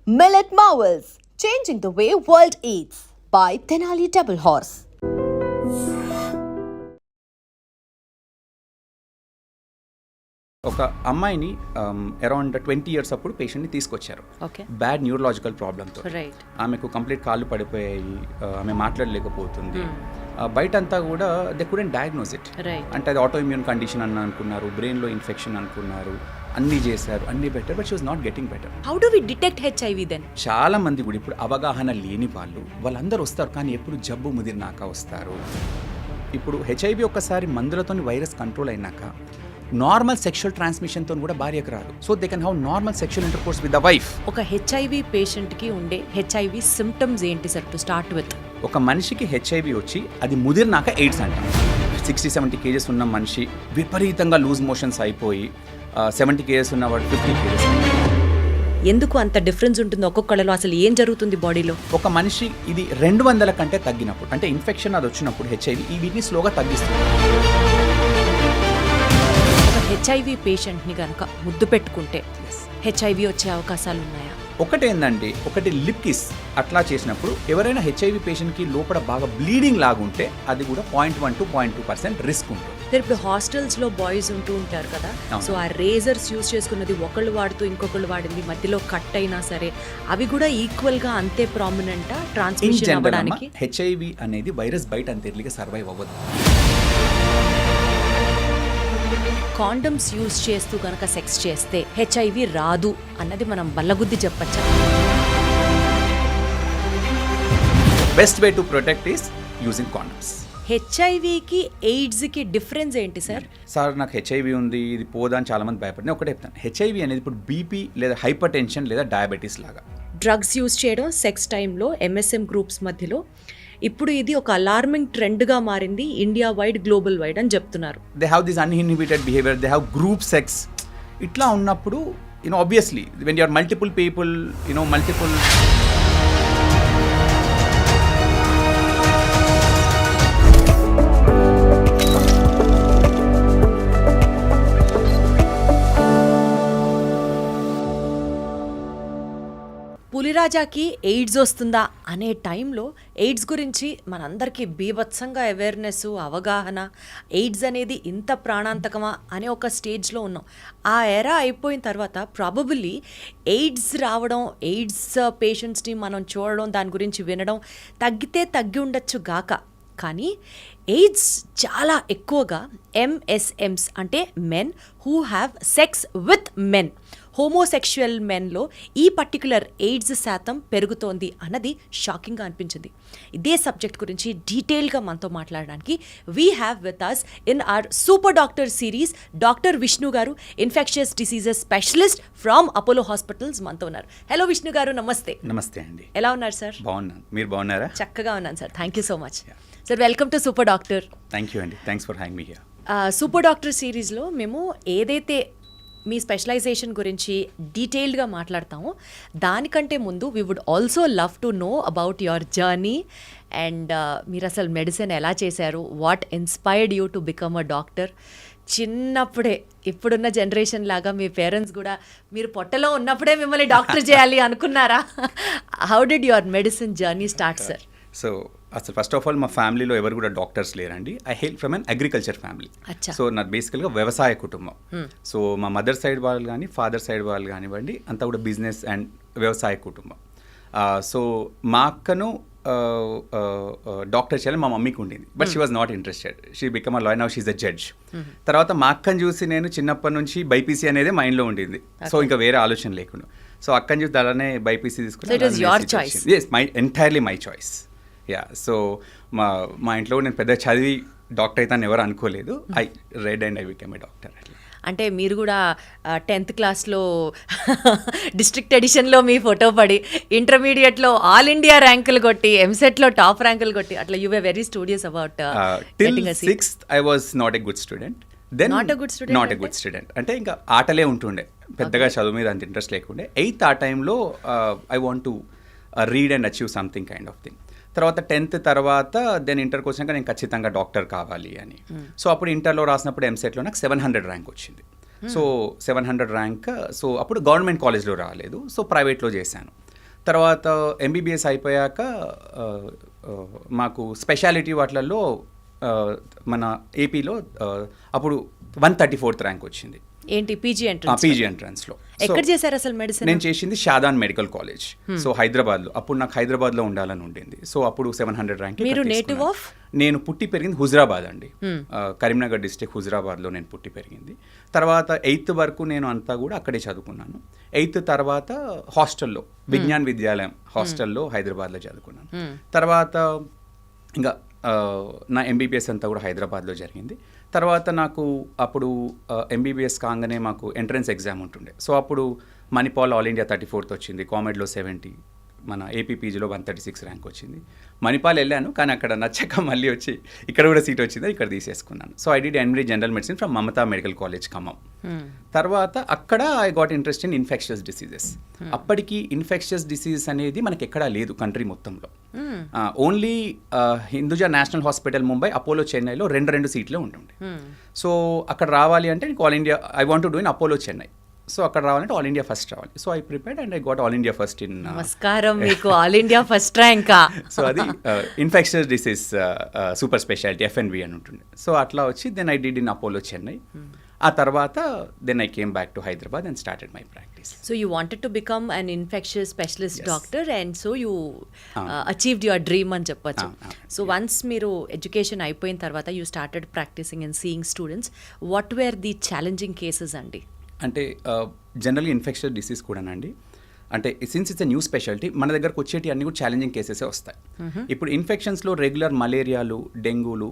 Millet Marvels, changing the way world eats by Tenali Double Horse. ఒక అమ్మాయిని around 20 years అప్పుడు పేషెంట్ని తీసుకొచ్చారు. బ్యాడ్ న్యూరలాజికల్ ప్రాబ్లంతో. ఆమెకు కంప్లీట్ కాళ్ళు పడిపోయాయి, ఆమె మాట్లాడలేకపోతుంది. బయట అంతా కూడా దే కుడెంట్ డయాగ్నోస్ ఇట్. అంటే అది ఆటో ఇమ్యూన్ కండిషన్ అని అనుకున్నారు, బ్రెయిన్లో ఇన్ఫెక్షన్ అనుకున్నారు, అన్నీ చేశారు, అన్నీ better, but she was not getting better. How do we detect HIV then? చాలా మంది కూడా ఇప్పుడు అవగాహన లేని వాళ్ళందరూ వస్తారు, కానీ ఎప్పుడు జబ్బు ముదిరినాక వస్తారు. ఇప్పుడు హెచ్ఐవి ఒక్కసారి మందులతో వైరస్ కంట్రోల్ అయినాక నార్మల్ సెక్షువల్ ట్రాన్స్మిషన్తో కూడా భార్యకు రాదు. So they can have normal sexual intercourse with the wife. ఒక హెచ్ఐవి పేషెంట్కి ఉండే హెచ్ఐవి సిమ్టమ్స్ ఏంటి సార్ టు స్టార్ట్ విత్? ఒక మనిషికి హెచ్ఐవి వచ్చి అది ముదిరినాక ఎయిడ్స్ అంటాం. 60-70 కేజెస్ ఉన్న మనిషి విపరీతంగా లూజ్ మోషన్స్ అయిపోయి 70 కేజెస్ ఉన్నవాడు 50 కేజెస్. ఎందుకు అంత డిఫరెన్స్ ఉంటుంది ఒక్కొక్కళ్ళలో? అసలు ఏం జరుగుతుంది బాడీలో? ఒక మనిషి ఇది 200 కంటే తగ్గినప్పుడు, అంటే ఇన్ఫెక్షన్ అది వచ్చినప్పుడు హెచ్ఐవి ఈ వీటిని స్లోగా తగ్గిస్తుంది. హెచ్ఐవి పేషెంట్ని కనుక ముద్దు పెట్టుకుంటే హెచ్ఐవి వచ్చే అవకాశాలు ఉన్నాయా? ఒకటి లిప్ కిస్ అట్లా చేసినప్పుడు ఎవరైనా హెచ్ఐవి పేషెంట్కి లోపల బాగా బ్లీడింగ్ లాగుంటే అది కూడా 0.1 to 0.2% రిస్క్ ఉంటుంది. ఇప్పుడు హాస్టల్స్లో బాయ్స్ ఉంటూ ఉంటారు కదా, సో ఆ రేజర్స్ యూజ్ చేసుకున్నది ఒకళ్ళు వాడుతూ ఇంకొకళ్ళు వాడింది మధ్యలో కట్ అయినా సరే అవి కూడా ఈక్వల్గా అంతే ప్రామినెంటా ట్రాన్స్మిషన్ అవ్వడానికి? హెచ్ఐవి అనేది వైరస్ బయట అంత ఎర్లీగా సర్వైవ్ అవ్వదు. కాండమ్స్ యూజ్ చేస్తూ కనుక సెక్స్ చేస్తే హెచ్ఐవి రాదు అన్నది మనం బల్లగుద్ది చెప్పచ్చా? Best way to protect is using condoms. హెచ్ఐవికి ఎయిడ్స్కి డిఫరెన్స్ ఏంటి సార్? సార్ నాకు హెచ్ఐవి ఉంది, ఇది పోదా అని చాలా మంది భయపడి ఒకటే చెప్తాను. హెచ్ఐవి అనేది ఇప్పుడు బీపీ లేదా హైపర్ టెన్షన్ లేదా డయాబెటీస్ లాగా. డ్రగ్స్ యూజ్ చేయడం సెక్స్ టైంలో ఎంఎస్ఎం గ్రూప్స్ మధ్యలో ఇప్పుడు ఇది ఒక అలార్మింగ్ ట్రెండ్గా మారింది, ఇండియా వైడ్ గ్లోబల్ వైడ్ అని చెప్తున్నారు. They have this uninhibited behaviour, they have group sex. ఇట్లా ఉన్నప్పుడు obviously when you are multiple people multiple పులిరాజాకి ఎయిడ్స్ వస్తుందా అనే టైంలో ఎయిడ్స్ గురించి మనందరికీ బీభత్సంగా అవేర్నెస్, అవగాహన, ఎయిడ్స్ అనేది ఇంత ప్రాణాంతకమా అనే ఒక స్టేజ్లో ఉన్నాం. ఆ ఎరా అయిపోయిన తర్వాత ప్రాబబుల్లీ ఎయిడ్స్ రావడం, ఎయిడ్స్ పేషెంట్స్ని మనం చూడడం, దాని గురించి వినడం తగ్గి ఉండొచ్చు గాక, కానీ ఎయిడ్స్ చాలా ఎక్కువగా ఎంఎస్ఎమ్స్ అంటే men who have sex with men, homosexual మెన్లో ఈ పర్టిక్యులర్ ఎయిడ్స్ శాతం పెరుగుతోంది అన్నది షాకింగ్గా అనిపించింది. ఇదే సబ్జెక్ట్ గురించి డీటెయిల్గా మనతో మాట్లాడడానికి we have with us in our super doctor series doctor Vishnu garu, infectious diseases specialist from Apollo hospitals మనతో ఉన్నారు. హలో విష్ణు గారు, నమస్తే. నమస్తే అండి. ఎలా ఉన్నారు సార్? బాగున్నాను, మీరు బాగున్నారా? చక్కగా ఉన్నాను sir, thank you so much sir. Welcome to super doctor. Thank you అండి, thanks for having me here. Super doctor సిరీస్లో మేము ఏదైతే మీ స్పెషలైజేషన్ గురించి డీటెయిల్డ్గా మాట్లాడతాము, దానికంటే ముందు we would also love to know about your journey and మీరు అసలు మెడిసిన్ ఎలా చేశారు, what inspired you to become a doctor. చిన్నప్పుడే ఇప్పుడున్న జనరేషన్ లాగా మీ పేరెంట్స్ కూడా మీరు పొట్టలో ఉన్నప్పుడే మిమ్మల్ని డాక్టర్ చేయాలి అనుకున్నారా? How did your medicine journey start sir? So అసలు ఫస్ట్ ఆఫ్ ఆల్ మా ఫ్యామిలీలో ఎవరు కూడా డాక్టర్స్ లేరండి. I hail from an agriculture family. So నాకు బేసికల్గా వ్యవసాయ కుటుంబం. సో మా మదర్ సైడ్ వాళ్ళు కానీ ఫాదర్ సైడ్ వాళ్ళు కానివ్వండి అంతా కూడా బిజినెస్ అండ్ వ్యవసాయ కుటుంబం. సో మా అక్కను డాక్టర్ చేయాలని మా మమ్మీకి ఉండింది, but she was not interested. She become a lawyer, now she is a judge. తర్వాత మా అక్కని చూసి నేను చిన్నప్పటి నుంచి బైపీసీ అనేది మైండ్లో ఉండింది, సో ఇంకా వేరే ఆలోచన లేకుండా. సో అక్కని చూసి అలానే బైపీసీ తీసుకుని ఎంటైర్లీ మై చాయిస్. సో మా ఇంట్లో నేను పెద్ద చదివి డాక్టర్ అయితే ఎవరు అనుకోలేదు. I read and I become a doctor. అంటే మీరు కూడా 10th క్లాస్లో డిస్ట్రిక్ట్ ఎడిషన్లో మీ ఫోటో పడి, ఇంటర్మీడియట్లో ఆల్ ఇండియా ర్యాంకులు కొట్టి, ఎంసెట్లో టాప్ ర్యాంకులు కొట్టి, అట్లా you were very studious about till 6th I was not a good student. Then not a good student అంటే ఇంకా ఆటలే ఉంటుండే, పెద్దగా చదువు మీద అంత ఇంట్రెస్ట్ లేకుండే. 8th ఆ టైంలో I want to read and achieve something kind of thing. తర్వాత 10th తర్వాత దెన్ ఇంటర్కి వచ్చినాక నేను ఖచ్చితంగా డాక్టర్ కావాలి అని. సో అప్పుడు ఇంటర్లో రాసినప్పుడు ఎంసెట్లో నాకు 700 ర్యాంక్ వచ్చింది. So 700 rank. సో అప్పుడు గవర్నమెంట్ కాలేజ్లో రాలేదు, సో ప్రైవేట్లో చేశాను. తర్వాత ఎంబీబీఎస్ అయిపోయాక మాకు స్పెషాలిటీ వాటిలలో మన ఏపీలో అప్పుడు 134th ర్యాంక్ వచ్చింది. ఏంటి పీజీ ఎంట్రన్స్? పీజీ ఎంట్రన్స్లో. ఎక్కడ చేశారు అసలు మెడిసిన్? నేను చేసింది షాదాన్ మెడికల్ కాలేజ్. సో హైదరాబాద్లో. అప్పుడు నాకు హైదరాబాద్లో ఉండాలని ఉండింది. సో అప్పుడు 700 ర్యాంక్. మీరు నేటివ్ ఆఫ్? నేను పుట్టి పెరిగింది హుజరాబాద్ అండి. కరీంనగర్ డిస్ట్రిక్ట్ హుజరాబాద్లో నేను పుట్టి పెరిగింది. తర్వాత 8th వరకు నేను అంతా కూడా అక్కడే చదువుకున్నాను. 8th తర్వాత హాస్టల్లో, విజ్ఞాన్ విద్యాలయం హాస్టల్లో హైదరాబాద్లో చదువుకున్నాను. తర్వాత ఇంకా నా ఎంబీబీఎస్ అంతా కూడా హైదరాబాద్లో జరిగింది. తర్వాత నాకు అప్పుడు ఎంబీబీఎస్ కాగానే మాకు ఎంట్రన్స్ ఎగ్జామ్ ఉంటుండే. సో అప్పుడు మణిపాల్ ఆల్ ఇండియా 34th వచ్చింది, కామెడ్లో 70, మన ఏపీపీజీలో 136 ర్యాంక్ వచ్చింది. మణిపాల్ వెళ్ళాను, కానీ అక్కడ నచ్చక మళ్ళీ వచ్చి ఇక్కడ కూడా సీట్ వచ్చింది, ఇక్కడ తీసేసుకున్నాను. So I did MD general medicine from Mamata medical college Khammam. తర్వాత అక్కడ I got interest in infectious diseases. అప్పటికి ఇన్ఫెక్షియస్ డిసీజెస్ అనేది మనకి ఎక్కడా లేదు కంట్రీ మొత్తంలో. Only Hinduja national hospital Mumbai, Apollo చెన్నైలో రెండు సీట్లే ఉంటుండే. సో అక్కడ రావాలి అంటే నీకు all India, I want to do in Apollo Chennai. So అక్కడ రావాలంటే ఆల్ ఇండియా ఫస్ట్ రావాలి. So I prepared and I got all India first in. నమస్కారం, మీకు ఆల్ ఇండియా ఫస్ట్ ర్యాంకా? సో అది infectious disease super speciality FNV అని ఉంటుంది. సో అట్లా వచ్చి then I did in Apollo Chennai. ఆ తర్వాత then I came back to Hyderabad and started my practice. So you wanted to become an infectious specialist doctor and so you achieved your dream అని చెప్పొచ్చు. So once మీరు education అయిపోయిన తర్వాత you started practising and seeing students, what wear the challenging cases అండి? అంటే జనరల్గా infectious disease కూడానండి, అంటే since it's a new speciality, మన దగ్గరకు వచ్చేటి అన్ని కూడా ఛాలెంజింగ్ కేసెసే వస్తాయి. ఇప్పుడు ఇన్ఫెక్షన్స్లో రెగ్యులర్ మలేరియాలు, డెంగూలు,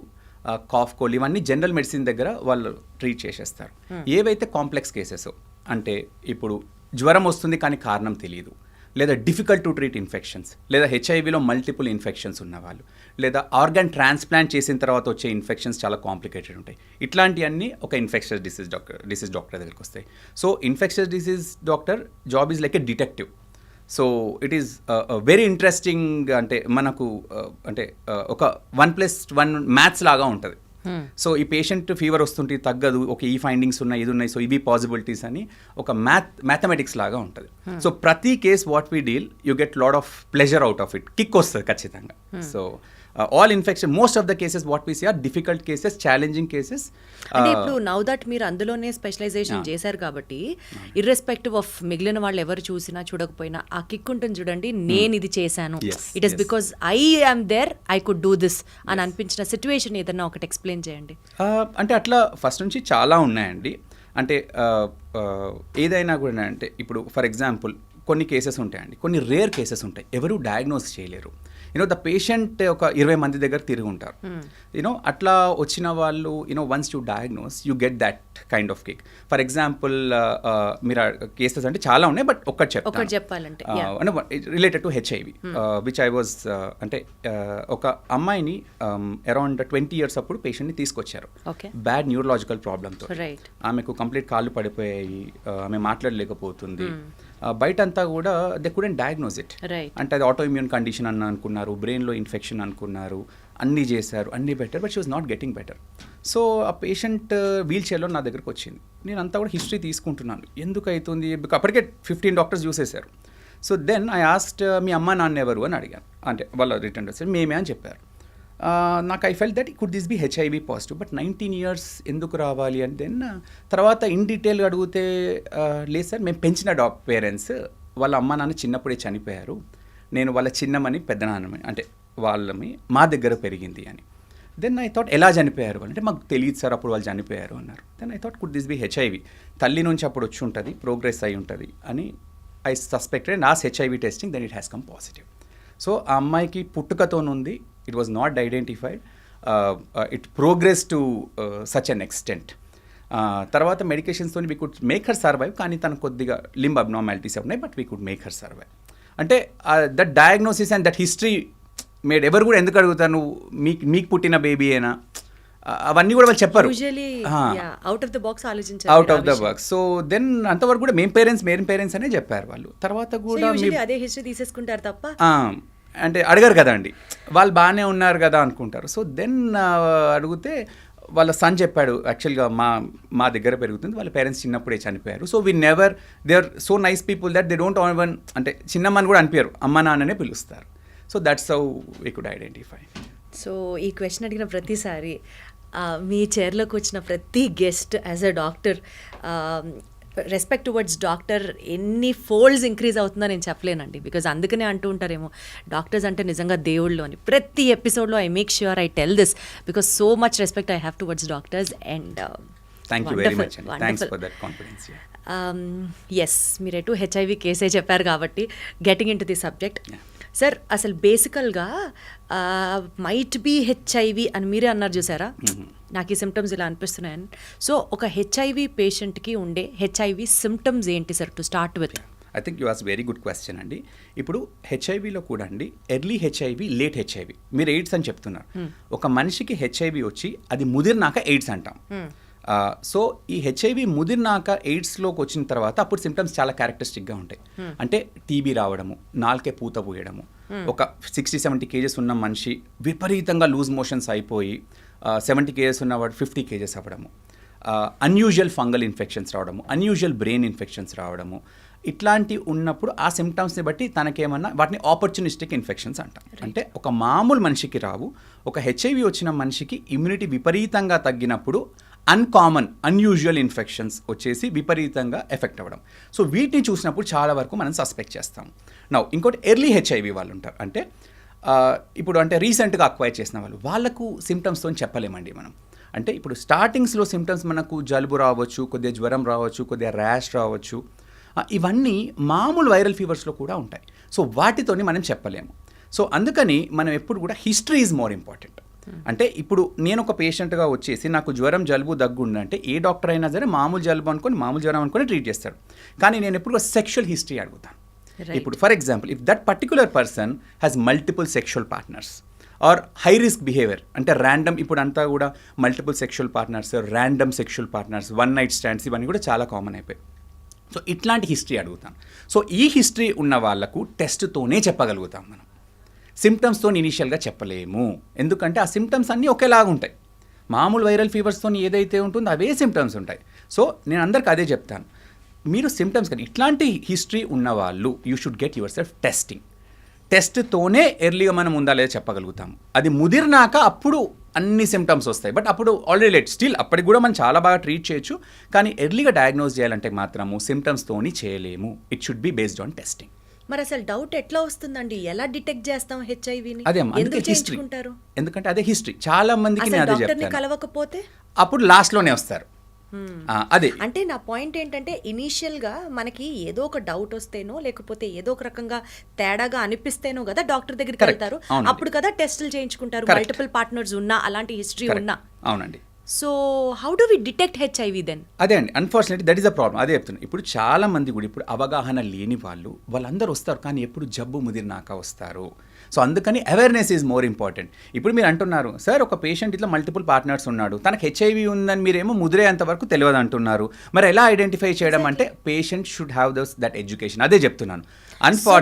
కాఫ్ కోల్డ్ ఇవన్నీ జనరల్ మెడిసిన్ దగ్గర వాళ్ళు ట్రీట్ చేసేస్తారు. ఏవైతే కాంప్లెక్స్ కేసెస్, అంటే ఇప్పుడు జ్వరం వస్తుంది కానీ కారణం తెలియదు, లేదా డిఫికల్ట్ టు ట్రీట్ ఇన్ఫెక్షన్స్, లేదా హెచ్ఐవిలో మల్టిపుల్ ఇన్ఫెక్షన్స్ ఉన్నవాళ్ళు, లేదా ఆర్గాన్ ట్రాన్స్ప్లాంట్ చేసిన తర్వాత వచ్చే ఇన్ఫెక్షన్స్ చాలా కాంప్లికేటెడ్ ఉంటాయి. ఇట్లాంటివన్నీ ఒక ఇన్ఫెక్షస్ డిసీజ్ డాక్టర్ దగ్గరికి వస్తాయి. So infectious disease doctor job is like a detective. So it is very interesting. అంటే మనకు అంటే ఒక 1+1 మ్యాథ్స్ లాగా ఉంటుంది. సో ఈ పేషెంట్ ఫీవర్ వస్తుంటే తగ్గదు, ఓకే ఈ ఫైండింగ్స్ ఉన్నాయి, ఇది ఉన్నాయి, సో ఇవి పాసిబిలిటీస్ అని ఒక మ్యాథమెటిక్స్ లాగా ఉంటుంది. సో ప్రతి case what we deal you get lot of pleasure out of it, kick వస్తుంది ఖచ్చితంగా. So all infection most of the cases what we see are difficult cases, challenging cases. అంటే ఇప్పుడు now that మీరు అందులోనే specialisation చేశారు కాబట్టి irrespective of మిగిలిన వాళ్ళు ఎవరు చూసినా చూడకపోయినా ఆ కిక్ ఉంటుంది చూడండి, నేను ఇది చేశాను, it is because I am there, I could do this అని అనిపించిన సిచ్యువేషన్ ఏదన్నా ఒకటి ఎక్స్ప్లెయిన్ చేయండి. అంటే అట్లా ఫస్ట్ నుంచి చాలా ఉన్నాయండి. అంటే ఏదైనా కూడా అంటే ఇప్పుడు ఫర్ ఎగ్జాంపుల్ కొన్ని కేసెస్ ఉంటాయండి, కొన్ని రేర్ కేసెస్ ఉంటాయి, ఎవరు డయాగ్నోస్ చేయలేరు. ద పేషెంట్ ఒక 20 మంది దగ్గర తిరిగి ఉంటారు. అట్లా వచ్చిన వాళ్ళు once you diagnose you get that kind of kick. For example మీరు కేసెస్ అంటే చాలా ఉన్నాయి, బట్ ఒక్కటి చెప్పాలంటే related to HIV which I was అంటే ఒక అమ్మాయిని అరౌండ్ 20 years అప్పుడు పేషెంట్ని తీసుకొచ్చారు బ్యాడ్ న్యూరలాజికల్ ప్రాబ్లమ్తో. ఆమెకు కంప్లీట్ కాళ్ళు పడిపోయాయి, ఆమె మాట్లాడలేకపోతుంది. బయట అంతా కూడా దే కుడెంట్ డయాగ్నోస్ ఇట్. అంటే అది ఆటో ఇమ్యూన్ కండిషన్ అని అనుకున్నారు, బ్రెయిన్లో ఇన్ఫెక్షన్ అనుకున్నారు, అన్నీ చేశారు, అన్నీ better, but she was not getting better. So ఆ పేషెంట్ వీల్ చైర్లో నా దగ్గరకు వచ్చింది. నేను అంతా కూడా హిస్టరీ తీసుకుంటున్నాను, ఎందుకు అవుతుంది, అప్పటికే 15 డాక్టర్స్ చూసేశారు. So then I asked me అమ్మ నాన్న ఎవరు అని అడిగాను. అంటే వాళ్ళ రిటర్న్ వచ్చారు, మేమే అని చెప్పారు. నాకు I felt that could this be HIV positive, but 19 years ఎందుకు రావాలి అని. దెన్ తర్వాత ఇన్ డీటెయిల్ అడిగితే లేదు సార్, మేము పెంచిన పేరెంట్స్, వాళ్ళ అమ్మ నాన్న చిన్నప్పుడే చనిపోయారు, నేను వాళ్ళ చిన్నమని పెద్దనాన్నమని, అంటే వాళ్ళని మా దగ్గర పెరిగింది అని. దెన్ ఐ థాట్ ఎలా చనిపోయారు అంటే మాకు తెలియదు సార్, అప్పుడు వాళ్ళు చనిపోయారు అన్నారు. Then I thought could this be HIV, తల్లి నుంచి అప్పుడు వచ్చి ఉంటుంది, ప్రోగ్రెస్ అయి ఉంటుంది అని I suspected and as HIV testing, then it has come positive. So ఆ అమ్మాయికి పుట్టుకతోనుంది, it was not identified, it progress to such an extent. తర్వాత మెడికేషన్స్తో we could make her survive, కానీ తనకు కొద్దిగా లింబ్ అబ్నార్మాలిటీస్ ఉన్నాయి, but we could make her survive. అంటే that diagnosis and that history made, ఎవరు కూడా ఎందుకు అడుగుతారు నువ్వు మీకు పుట్టిన బేబీ అయినా, అవన్నీ కూడా వాళ్ళు చెప్పరు, out of the box. So then అంతవరకు కూడా మేం పేరెంట్స్ అనే చెప్పారు వాళ్ళు. తర్వాత కూడా అదే హిస్టరీ తీసేసుకుంటారు తప్ప అంటే అడగరు కదా అండి, వాళ్ళు బాగానే ఉన్నారు కదా అనుకుంటారు. సో దెన్ అడిగితే వాళ్ళ సన్ చెప్పాడు యాక్చువల్గా మా దగ్గర పెరుగుతుంది, వాళ్ళ పేరెంట్స్ చిన్నప్పుడే చనిపోయారు. So they are so nice people that they don't even అంటే చిన్నమ్మని కూడా అనిపించారు, అమ్మ నాన్ననే పిలుస్తారు. So that's how we could identify. So ఈ క్వశ్చన్ అడిగిన ప్రతిసారి మీ చైర్లోకి వచ్చిన ప్రతి guest as a doctor respect towards doctor ఎన్ని ఫోల్డ్స్ ఇంక్రీజ్ అవుతుందో నేను చెప్పలేనండి. బికాజ్ అందుకనే అంటూ ఉంటారేమో డాక్టర్స్ అంటే నిజంగా దేవుళ్ళు అని. ప్రతి ఎపిసోడ్లో I make sure I tell this because so much respect I have towards doctors. And thank you very much, thanks for that confidence. Yes, మీరు ఎటు హెచ్ఐవి కేసే చెప్పారు కాబట్టి getting in to the subject. Sir, అసలు బేసికల్గా might be HIV అని మీరే అన్నారు చూసారా, నాకు ఈ సిమ్టమ్స్ ఇలా అనిపిస్తున్నాయని. సో ఒక హెచ్ఐవి పేషెంట్కి ఉండే హెచ్ఐవి సిమ్టమ్స్ ఏంటి sir to start with? I think you ask very good question అండి. ఇప్పుడు హెచ్ఐవిలో కూడా అండి ఎర్లీ హెచ్ఐవి, లేట్ హెచ్ఐవి. మీరు ఎయిడ్స్ అని చెప్తున్నారు. ఒక మనిషికి హెచ్ఐవి వచ్చి అది ముదిరినాక ఎయిడ్స్ అంటాం. సో ఈ హెచ్ఐవి ముదిరినాక ఎయిడ్స్లోకి వచ్చిన తర్వాత అప్పుడు సిమ్టమ్స్ చాలా క్యారెక్టరిస్టిక్గా ఉంటాయి. అంటే టీబీ రావడము, నాలుకే పూత పోయడము, ఒక 60-70 kgs ఉన్న మనిషి విపరీతంగా లూజ్ మోషన్స్ అయిపోయి 70 kgs ఉన్నవాడు 50 kgs అవ్వడము, అన్యూజువల్ ఫంగల్ ఇన్ఫెక్షన్స్ రావడము, అన్యూజువల్ బ్రెయిన్ ఇన్ఫెక్షన్స్ రావడము. ఇట్లాంటి ఉన్నప్పుడు ఆ సిమ్టమ్స్ని బట్టి తనకేమన్నా వాటిని ఆపర్చునిస్టిక్ ఇన్ఫెక్షన్స్ అంటాం. అంటే ఒక మామూలు మనిషికి రావు, ఒక హెచ్ఐవి వచ్చిన మనిషికి ఇమ్యూనిటీ విపరీతంగా తగ్గినప్పుడు అన్యూజువల్ ఇన్ఫెక్షన్స్ వచ్చేసి విపరీతంగా ఎఫెక్ట్ అవ్వడం. సో వీటిని చూసినప్పుడు చాలా వరకు మనం సస్పెక్ట్ చేస్తాం. నౌ ఇంకోటి ఎర్లీ హెచ్ఐవి వాళ్ళు ఉంటారు. అంటే ఇప్పుడు అంటే రీసెంట్గా అక్వైర్ చేసిన వాళ్ళకు సిమ్టమ్స్తో చెప్పలేమండి మనం. అంటే ఇప్పుడు స్టార్టింగ్స్లో సిమ్టమ్స్ మనకు జలుబు రావచ్చు, కొద్దిగా జ్వరం రావచ్చు, కొద్దిగా ర్యాష్ రావచ్చు. ఇవన్నీ మామూలు వైరల్ ఫీవర్స్లో కూడా ఉంటాయి. సో వాటితోని మనం చెప్పలేము. సో అందుకని మనం ఎప్పుడు కూడా హిస్టరీ ఈజ్ మోర్ ఇంపార్టెంట్. అంటే ఇప్పుడు నేను ఒక పేషెంట్గా వచ్చేసి నాకు జ్వరం, జలుబు, దగ్గు ఉందంటే ఏ డాక్టర్ అయినా సరే మామూలు జలుబు అనుకొని మామూలు జ్వరం అనుకొని ట్రీట్ చేస్తాడు. కానీ నేను ఎప్పుడు సెక్షువల్ హిస్టరీ అడుగుతాను. ఇప్పుడు for example if that particular person has multiple sexual partners or high risk behaviour, అంటే ర్యాండమ్, ఇప్పుడు అంతా కూడా multiple sexual partners, random sexual partners, one night stands, ఇవన్నీ కూడా చాలా కామన్ అయిపోయాయి. సో ఇట్లాంటి హిస్టరీ అడుగుతాం. సో ఈ హిస్టరీ ఉన్న వాళ్ళకు టెస్ట్తోనే చెప్పగలుగుతాం మనం. సిమ్టమ్స్తో ఇనీషియల్గా చెప్పలేము, ఎందుకంటే ఆ సిమ్టమ్స్ అన్నీ ఒకేలాగా ఉంటాయి. మామూలు వైరల్ ఫీవర్స్తో ఏదైతే ఉంటుందో అవే సిమ్టమ్స్ ఉంటాయి. సో నేను అందరికి అదే చెప్తాను, మీరు సిమ్టమ్స్ కానీ ఇట్లాంటి హిస్టరీ ఉన్నవాళ్ళు you should get yourself testing. టెస్ట్తోనే ఎర్లీగా మనం ఉందా లేదా చెప్పగలుగుతాము. అది ముదిరినాక అప్పుడు అన్ని సిమ్టమ్స్ వస్తాయి, బట్ అప్పుడు ఆల్రెడీ లేట్. స్టిల్ అప్పటికి కూడా మనం చాలా బాగా ట్రీట్ చేయొచ్చు, కానీ ఎర్లీగా డయాగ్నోస్ చేయాలంటే మాత్రము సిమ్టమ్స్తోని చేయలేము. It should be based on testing. మరి అసలు డౌట్ ఎట్లా వస్తుందండి? ఎలా డిటెక్ట్ చేస్తాం హెచ్ఐవిని? అదే ఎందుకు చేయించుకుంటారు? ఎందుకంటే అదే హిస్టరీ. చాలా మందికి నేను అదే డాక్టర్ని చెప్తాను, కలవకపోతే అప్పుడు లాస్ట్లోనే వస్తారు. అదే అంటే నా పాయింట్ ఏంటంటే ఇనీషియల్గా మనకి ఏదో ఒక డౌట్ వస్తేనో లేకపోతే ఏదో ఒక రకంగా తేడాగా అనిపిస్తేనో కదా డాక్టర్ దగ్గరికి వెళ్తారు. అప్పుడు కదా టెస్టులు చేయించుకుంటారు, మల్టిపుల్ పార్ట్నర్స్ ఉన్నా, అలాంటి హిస్టరీ ఉన్నా. అవునండి. So how do we detect HIV then? అదే అండి, unfortunately that is the problem. అదే చెప్తున్నాను. ఇప్పుడు చాలా మంది కూడా ఇప్పుడు అవగాహన లేని వాళ్ళందరూ వస్తారు, కానీ ఎప్పుడు జబ్బు ముదిరినాక వస్తారు. సో అందుకని అవేర్నెస్ ఈజ్ మోర్ ఇంపార్టెంట్. ఇప్పుడు మీరు అంటున్నారు, సార్ ఒక పేషెంట్ ఇట్లా మల్టిపుల్ పార్ట్నర్స్ ఉన్నాడు, తనకు హెచ్ఐవి ఉందని మీరేమో ముదిరేంత వరకు తెలియదు అంటున్నారు. మరి ఎలా ఐడెంటిఫై చేయడం అంటే patient should have that education. అదే చెప్తున్నాను.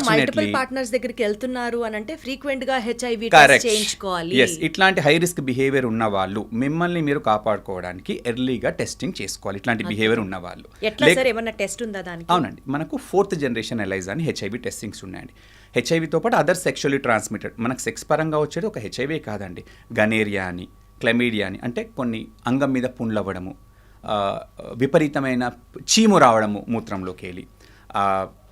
మల్టిపుల్ పార్ట్నర్స్ దగ్గరికి వెళ్తున్నారు అని అంటే ఫ్రీక్వెంట్ గా హెచ్ఐవి టెస్ట్ చేయించుకోవాలి. yes, ఇట్లాంటి హై రిస్క్ బిహేవియర్ ఉన్న వాళ్ళు మిమ్మల్ని మీరు కాపాడుకోవడానికి ఎర్లీగా టెస్టింగ్ చేసుకోవాలి. ఇట్లాంటి బిహేవియర్ ఉన్న వాళ్ళు. ఎట్లా సార్, ఏమన్నా టెస్ట్ ఉందా దానికి? అవునండి, మనకు 4th జనరేషన్ ఎలైజా అని హెచ్ఐవి టెస్టింగ్స్ ఉన్నాయండి. హెచ్ఐవితో పాటు అదర్ సెక్షువల్లీ ట్రాన్స్మిటెడ్, మనకు సెక్స్ పరంగా వచ్చేది ఒక హెచ్ఐవి కాదండి, గనేరియా అని, క్లెమీడియా అని, అంటే కొన్ని అంగం మీద పుండ్లు అవ్వడము, విపరీతమైన చీము రావడము మూత్రంలోకి వెళ్ళి,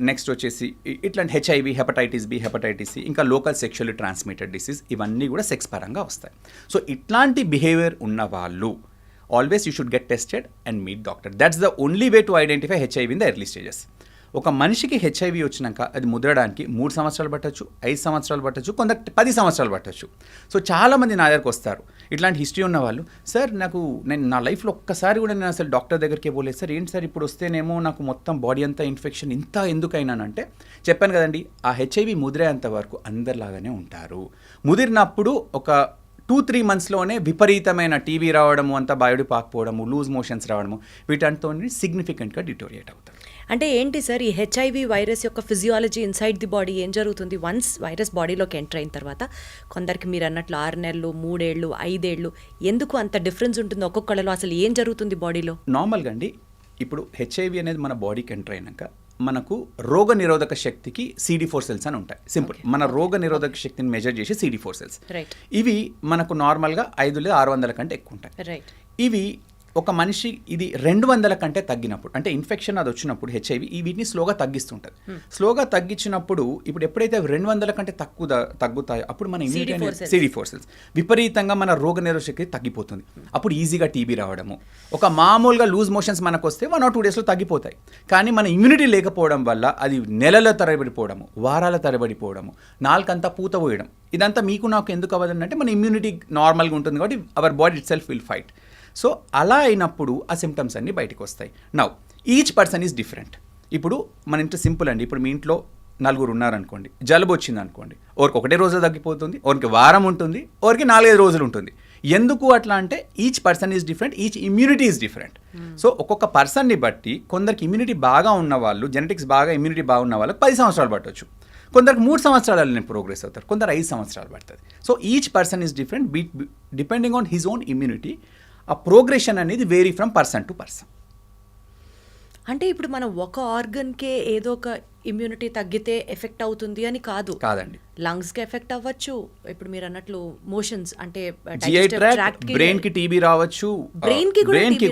నెక్స్ట్ వచ్చేసి ఇట్లాంటి HIV, hepatitis B, hepatitis C, ఇంకా లోకల్ సెక్షువల్లీ ట్రాన్స్మిటెడ్ డిసీజ్, ఇవన్నీ కూడా సెక్స్ పరంగా వస్తాయి. సో ఇట్లాంటి బిహేవియర్ ఉన్న వాళ్ళు always you should get tested and meet doctor. That's the only way to identify HIV in the early stages. ఒక మనిషికి హెచ్ఐవి వచ్చినాక అది ముదరడానికి 3 సంవత్సరాలు పట్టచ్చు, 5 సంవత్సరాలు పట్టచ్చు, కొందరు 10 సంవత్సరాలు పట్టచ్చు. సో చాలామంది నా దగ్గరకు వస్తారు ఇట్లాంటి హిస్టరీ ఉన్న వాళ్ళు, సార్ నేను నా లైఫ్లో ఒక్కసారి కూడా నేను అసలు డాక్టర్ దగ్గరికి పోలేదు సార్, ఏంటి సార్ ఇప్పుడు వస్తేనేమో నాకు మొత్తం బాడీ అంతా ఇన్ఫెక్షన్, ఇంత ఎందుకైనానంటే చెప్పాను కదండి, ఆ హెచ్ఐవి ముదిరేంత వరకు అందరిలాగానే ఉంటారు. ముదిరినప్పుడు ఒక 2-3 మంత్స్లోనే విపరీతమైన టీబీ రావడము, అంతా బయోడి పాకపోవడము, లూజ్ మోషన్స్ రావడము, వీటంతో సిగ్నిఫికెంట్గా డిటోరియేట్ అవుతారు. అంటే ఏంటి సార్ ఈ హెచ్ఐవి వైరస్ యొక్క ఫిజియాలజీ ఇన్సైడ్ ది బాడీ ఏం జరుగుతుంది? వన్స్ వైరస్ బాడీలోకి ఎంటర్ అయిన తర్వాత కొందరికి మీరు అన్నట్లు 6 నెలలు, 3 ఏళ్ళు, 5 ఏళ్ళు, ఎందుకు అంత డిఫరెన్స్ ఉంటుంది ఒక్కొక్కళ్ళలో? అసలు ఏం జరుగుతుంది బాడీలో? నార్మల్గా అండి, ఇప్పుడు హెచ్ఐవి అనేది మన బాడీకి ఎంటర్ అయినాక మనకు రోగ నిరోధక శక్తికి CD4 సెల్స్ అని ఉంటాయి. సింపుల్, మన రోగ నిరోధక శక్తిని మెజర్ చేసి CD4 సెల్స్. రైట్ ఇవి మనకు నార్మల్గా 5 లేదా 600 కంటే ఎక్కువ ఉంటాయి. రైట్. ఇవి ఒక మనిషి ఇది 200 కంటే తగ్గినప్పుడు, అంటే ఇన్ఫెక్షన్ అది వచ్చినప్పుడు హెచ్ఐవి ఈ వీటిని స్లోగా తగ్గిస్తుంటుంది. స్లోగా తగ్గించినప్పుడు ఇప్పుడు ఎప్పుడైతే 200 కంటే తగ్గుతాయో అప్పుడు మన CD4 సెల్స్ విపరీతంగా మన రోగ నిరోధక శక్తి తగ్గిపోతుంది. అప్పుడు ఈజీగా టీబీ రావడము, ఒక మామూలుగా లూజ్ మోషన్స్ మనకు వస్తే 1 or 2 డేస్లో తగ్గిపోతాయి. కానీ మన ఇమ్యూనిటీ లేకపోవడం వల్ల అది నెలల తరబడిపోవడము, వారాల తరబడిపోవడము, నాలుకంతా పూత పోయడం, ఇదంతా మీకు నాకు ఎందుకు అవ్వదంటే మన ఇమ్యూనిటీ నార్మల్గా ఉంటుంది కాబట్టి our body it self will fight. So అలా అయినప్పుడు ఆ సిమ్టమ్స్ అన్నీ బయటకు వస్తాయి. Now each person is different. ఇప్పుడు మన ఇంట్లో సింపుల్ అండి, ఇప్పుడు మీ ఇంట్లో 4 ఉన్నారనుకోండి, జలుబు వచ్చింది అనుకోండి, ఒకరికి ఒకటే రోజు తగ్గిపోతుంది, ఒకరికి వారం ఉంటుంది, ఒకరికి 4-5 రోజులు ఉంటుంది. ఎందుకు అట్లా అంటే each person is different, each immunity is different. So ఒక్కొక్క పర్సన్ని బట్టి కొందరికి ఇమ్యూనిటీ బాగా ఉన్న వాళ్ళు, జెనెటిక్స్ బాగా ఇమ్యూనిటీ బాగున్న వాళ్ళకి 10 సంవత్సరాలు పట్టవచ్చు, కొందరికి 3 సంవత్సరాలు ప్రోగ్రెస్ అవుతారు, కొందరు 5 సంవత్సరాలు పడుతుంది. So each person is different depending on his own immunity. ఆ ప్రోగ్రెషన్ అనేది vary from person to person. అంటే ఇప్పుడు మనం ఒక ఆర్గన్కే ఏదో ఒక ఇమ్యూనిటీ తగ్గితే ఎఫెక్ట్ అవుతుంది అని కాదండి. లంగ్స్కి ఎఫెక్ట్ అవ్వచ్చు, ఇప్పుడు మీరు అన్నట్లు మోషన్స్ అంటే GI ట్రాక్ట్, బ్రెయిన్ కి టీబీ రావచ్చు, బ్రెయిన్ కి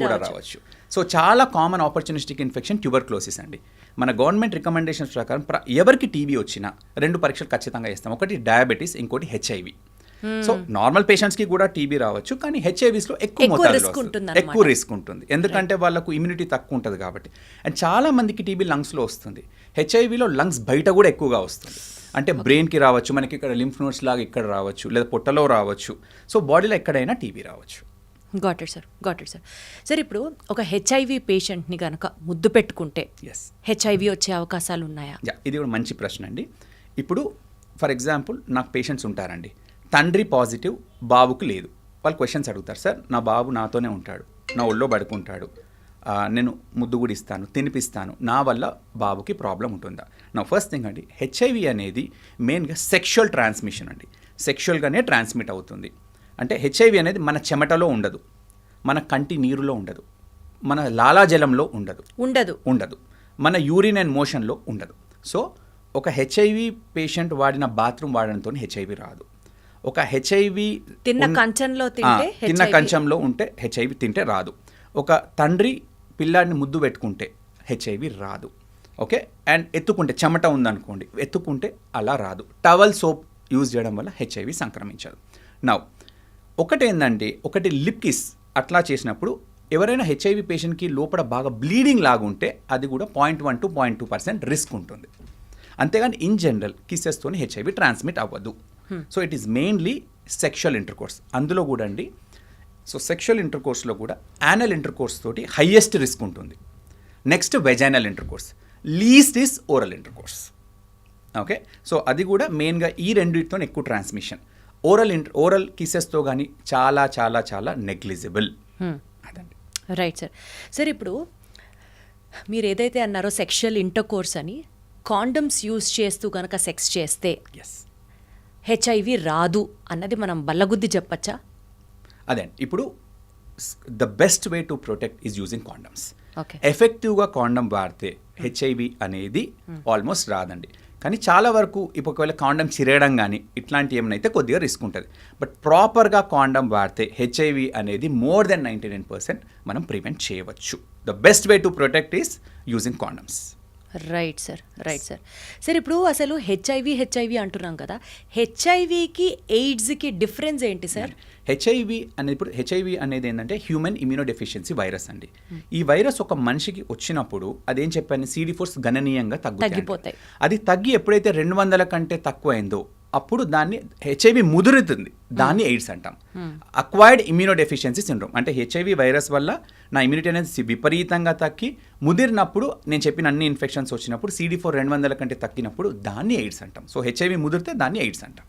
కూడా రావచ్చు. సో చాలా కామన్ ఆపర్చునిస్టిక్ ఇన్ఫెక్షన్ ట్యూబర్క్లోసిస్ అండి. మన గవర్నమెంట్ రికమెండేషన్స్ ప్రకారం ఎవరికి టీబీ వచ్చినా 2 పరీక్షలు ఖచ్చితంగా చేస్తాం. ఒకటి డయాబెటీస్, ఇంకోటి హెచ్ఐవి. సో నార్మల్ పేషెంట్స్కి కూడా టీబీ రావచ్చు, కానీ హెచ్ఐవిస్లో ఎక్కువ రిస్క్ ఉంటుంది, ఎందుకంటే వాళ్ళకు ఇమ్యూనిటీ తక్కువ ఉంటుంది కాబట్టి. అండ్ చాలా మందికి టీబీ లంగ్స్లో వస్తుంది. హెచ్ఐవిలో లంగ్స్ బయట కూడా ఎక్కువగా వస్తుంది, అంటే బ్రెయిన్కి రావచ్చు, మనకి ఇక్కడ లింఫ్ నోడ్స్ లాగా ఇక్కడ రావచ్చు, లేదా పొట్టలో రావచ్చు. సో బాడీలో ఎక్కడైనా టీబీ రావచ్చు. Got it sir. సార్ ఇప్పుడు ఒక హెచ్ఐవి పేషెంట్ని కనుక ముద్దు పెట్టుకుంటే హెచ్ఐవి వచ్చే అవకాశాలు ఉన్నాయా? ఇది కూడా మంచి ప్రశ్న అండి. ఇప్పుడు ఫర్ ఎగ్జాంపుల్ నాకు పేషెంట్స్ ఉంటారండి, తండ్రి పాజిటివ్, బాబుకు లేదు. వాళ్ళు క్వశ్చన్స్ అడుగుతారు, సార్ నా బాబు నాతోనే ఉంటాడు, నా ఒళ్ళో పడుకుంటాడు, నేను ముద్దు కూడా ఇస్తాను, తినిపిస్తాను, నా వల్ల బాబుకి ప్రాబ్లం ఉంటుందా? నా ఫస్ట్ థింగ్ అండి, హెచ్ఐవి అనేది మెయిన్గా సెక్షువల్ ట్రాన్స్మిషన్ అండి, సెక్షువల్గానే ట్రాన్స్మిట్ అవుతుంది. అంటే హెచ్ఐవి అనేది మన చెమటలో ఉండదు, మన కంటి నీరులో ఉండదు, మన లాలాజలంలో ఉండదు, మన యూరిన్ అండ్ మోషన్లో ఉండదు. సో ఒక హెచ్ఐవి పేషెంట్ వాడిన బాత్రూమ్ వాడడంతో హెచ్ఐవి రాదు. ఒక హెచ్ఐవి తిన్న కంచంలో ఉంటే హెచ్ఐవి తింటే రాదు. ఒక తండ్రి పిల్లాడిని ముద్దు పెట్టుకుంటే హెచ్ఐవి రాదు. ఓకే, అండ్ ఎత్తుకుంటే, చెమట ఉందనుకోండి, ఎత్తుకుంటే అలా రాదు. టవల్ సోప్ యూజ్ చేయడం వల్ల హెచ్ఐవి సంక్రమించదు. నౌ ఒకటేందంటే, ఒకటి లిప్ కిస్ అట్లా చేసినప్పుడు ఎవరైనా హెచ్ఐవి పేషెంట్కి లోపల బాగా బ్లీడింగ్ లాగుంటే అది కూడా 0.1 to 0.2% రిస్క్ ఉంటుంది. అంతేగాని ఇన్ జనరల్ కిసెస్తోని హెచ్ఐవి ట్రాన్స్మిట్ అవ్వదు. So it is mainly sexual intercourse. అందులో కూడా అండి, సో సెక్షువల్ ఇంటర్కోర్స్లో కూడా యానల్ ఇంటర్కోర్స్ తోటి హైయెస్ట్ రిస్క్ ఉంటుంది. Next vaginal intercourse, least is oral intercourse. Okay, so అది కూడా మెయిన్గా ఈ రెండింటితో ఎక్కువ ట్రాన్స్మిషన్. ఓరల్ కిసెస్తో కానీ చాలా చాలా చాలా నెగ్లిజిబుల్. అదండి. Right sir. ఇప్పుడు మీరు ఏదైతే అన్నారో సెక్షువల్ ఇంటర్కోర్స్ అని, కాండమ్స్ యూజ్ చేస్తూ కనుక సెక్స్ చేస్తే హెచ్ఐవి రాదు అన్నది మనం బల్లగుద్ది చెప్పచ్చా? అదే, ఇప్పుడు the best way to protect is using condoms. Okay, ఎఫెక్టివ్గా కాండమ్ వాడితే హెచ్ఐవి అనేది ఆల్మోస్ట్ రాదండి. కానీ చాలా వరకు ఇప్పుడు ఒకవేళ కాండమ్ చిరేయడం కానీ ఇట్లాంటి ఏమైనా కొద్దిగా రిస్క్ ఉంటుంది. బట్ ప్రాపర్గా కాండమ్ వాడితే హెచ్ఐవి అనేది మోర్ దెన్ 99% మనం ప్రివెంట్ చేయవచ్చు. The best way to protect is using condoms. Right sir. ఇప్పుడు అసలు హెచ్ఐవి అంటున్నాం కదా, హెచ్ఐవికి ఎయిడ్స్కి డిఫరెన్స్ ఏంటి సార్? హెచ్ఐవి అనేది ఏంటంటే హ్యూమన్ ఇమ్యూనోడెఫిషియన్సీ వైరస్ అండి. ఈ వైరస్ ఒక మనిషికి వచ్చినప్పుడు అదేం చెప్పాను, CD4 గణనీయంగా తగ్గిపోతాయి. అది తగ్గి ఎప్పుడైతే 200 కంటే తక్కువ అయిందో అప్పుడు దాన్ని హెచ్ఐవి ముదురుతుంది, దాన్ని ఎయిడ్స్ అంటాం. అక్వైర్డ్ ఇమ్యూనోడెఫిషియన్సీ సిండ్రోమ్ అంటే హెచ్ఐవి వైరస్ వల్ల నా ఇమ్యూనిటీ అనేది విపరీతంగా తగ్గి ముదిరినప్పుడు, నేను చెప్పిన అన్ని ఇన్ఫెక్షన్స్ వచ్చినప్పుడు CD4 200 కంటే తగ్గినప్పుడు దాన్ని ఎయిడ్స్ అంటాం. సో హెచ్ఐవి ముదిరితే దాన్ని ఎయిడ్స్ అంటాం.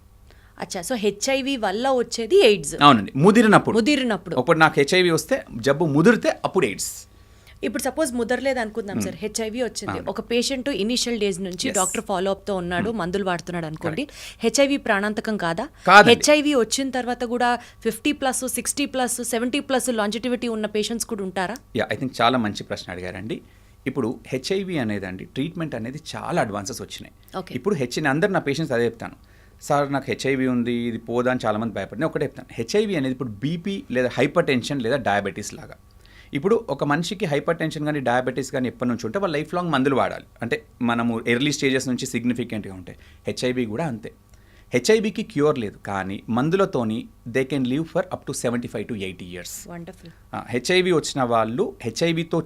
అచ్చా, సో హెచ్ఐవి వల్ల వచ్చేది ఎయిడ్స్? అవునండి, ముదిరినప్పుడు. ముదిరినప్పుడు ఇప్పుడు నాకు హెచ్ఐవి వస్తే జబ్బు ముదిరితే అప్పుడు ఎయిడ్స్. ఇప్పుడు సపోజ్ ముదరలేదు అనుకుందాం సార్, హెచ్ఐవి వచ్చింది, ఒక పేషెంట్ ఇనిషియల్ డేస్ నుంచి డాక్టర్ ఫాలో అప్ తో ఉన్నాడు, మందులు వాడుతున్నాడు అనుకోండి, హెచ్ఐవి ప్రాణాంతకం కాదా? కాదండి. హెచ్ఐవి వచ్చిన తర్వాత కూడా 50+, 60+, 70+ లాంజిటివిటీ ఉన్న పేషెంట్స్ కూడా ఉంటారా? ఐ థింక్ చాలా మంచి ప్రశ్న అడిగారండి. ఇప్పుడు హెచ్ఐవి అనేదండి ట్రీట్మెంట్ అనేది చాలా అడ్వాన్సెస్ వచ్చినాయి. Okay. ఇప్పుడు అందరు నా పేషెంట్స్ అదే చెప్తాను, సార్ నాకు హెచ్ఐవి ఉంది, ఇది పోదా అని చాలామంది భయపడి, నేను ఒకటే చెప్తాను, హెచ్ఐవి అనేది ఇప్పుడు బీపీ లేదా హైపర్ టెన్షన్ లేదా డయాబెటీస్ లాగా. ఇప్పుడు ఒక మనిషికి హైపర్ టెన్షన్ కానీ డయాబెటీస్ కానీ ఎప్పటి నుంచి ఉంటే వాళ్ళు లైఫ్ లాంగ్ మందులు వాడాలి, అంటే మనము ఎర్లీ స్టేజెస్ నుంచి సిగ్నిఫికెంట్గా ఉంటాయి. హెచ్ఐవి కూడా అంతే. హెచ్ఐవికి క్యూర్ లేదు, కానీ మందులతోని they can live for up to 75 to 80 years. Wonderful. HIV వచ్చిన వాళ్ళు హెచ్ఐవితో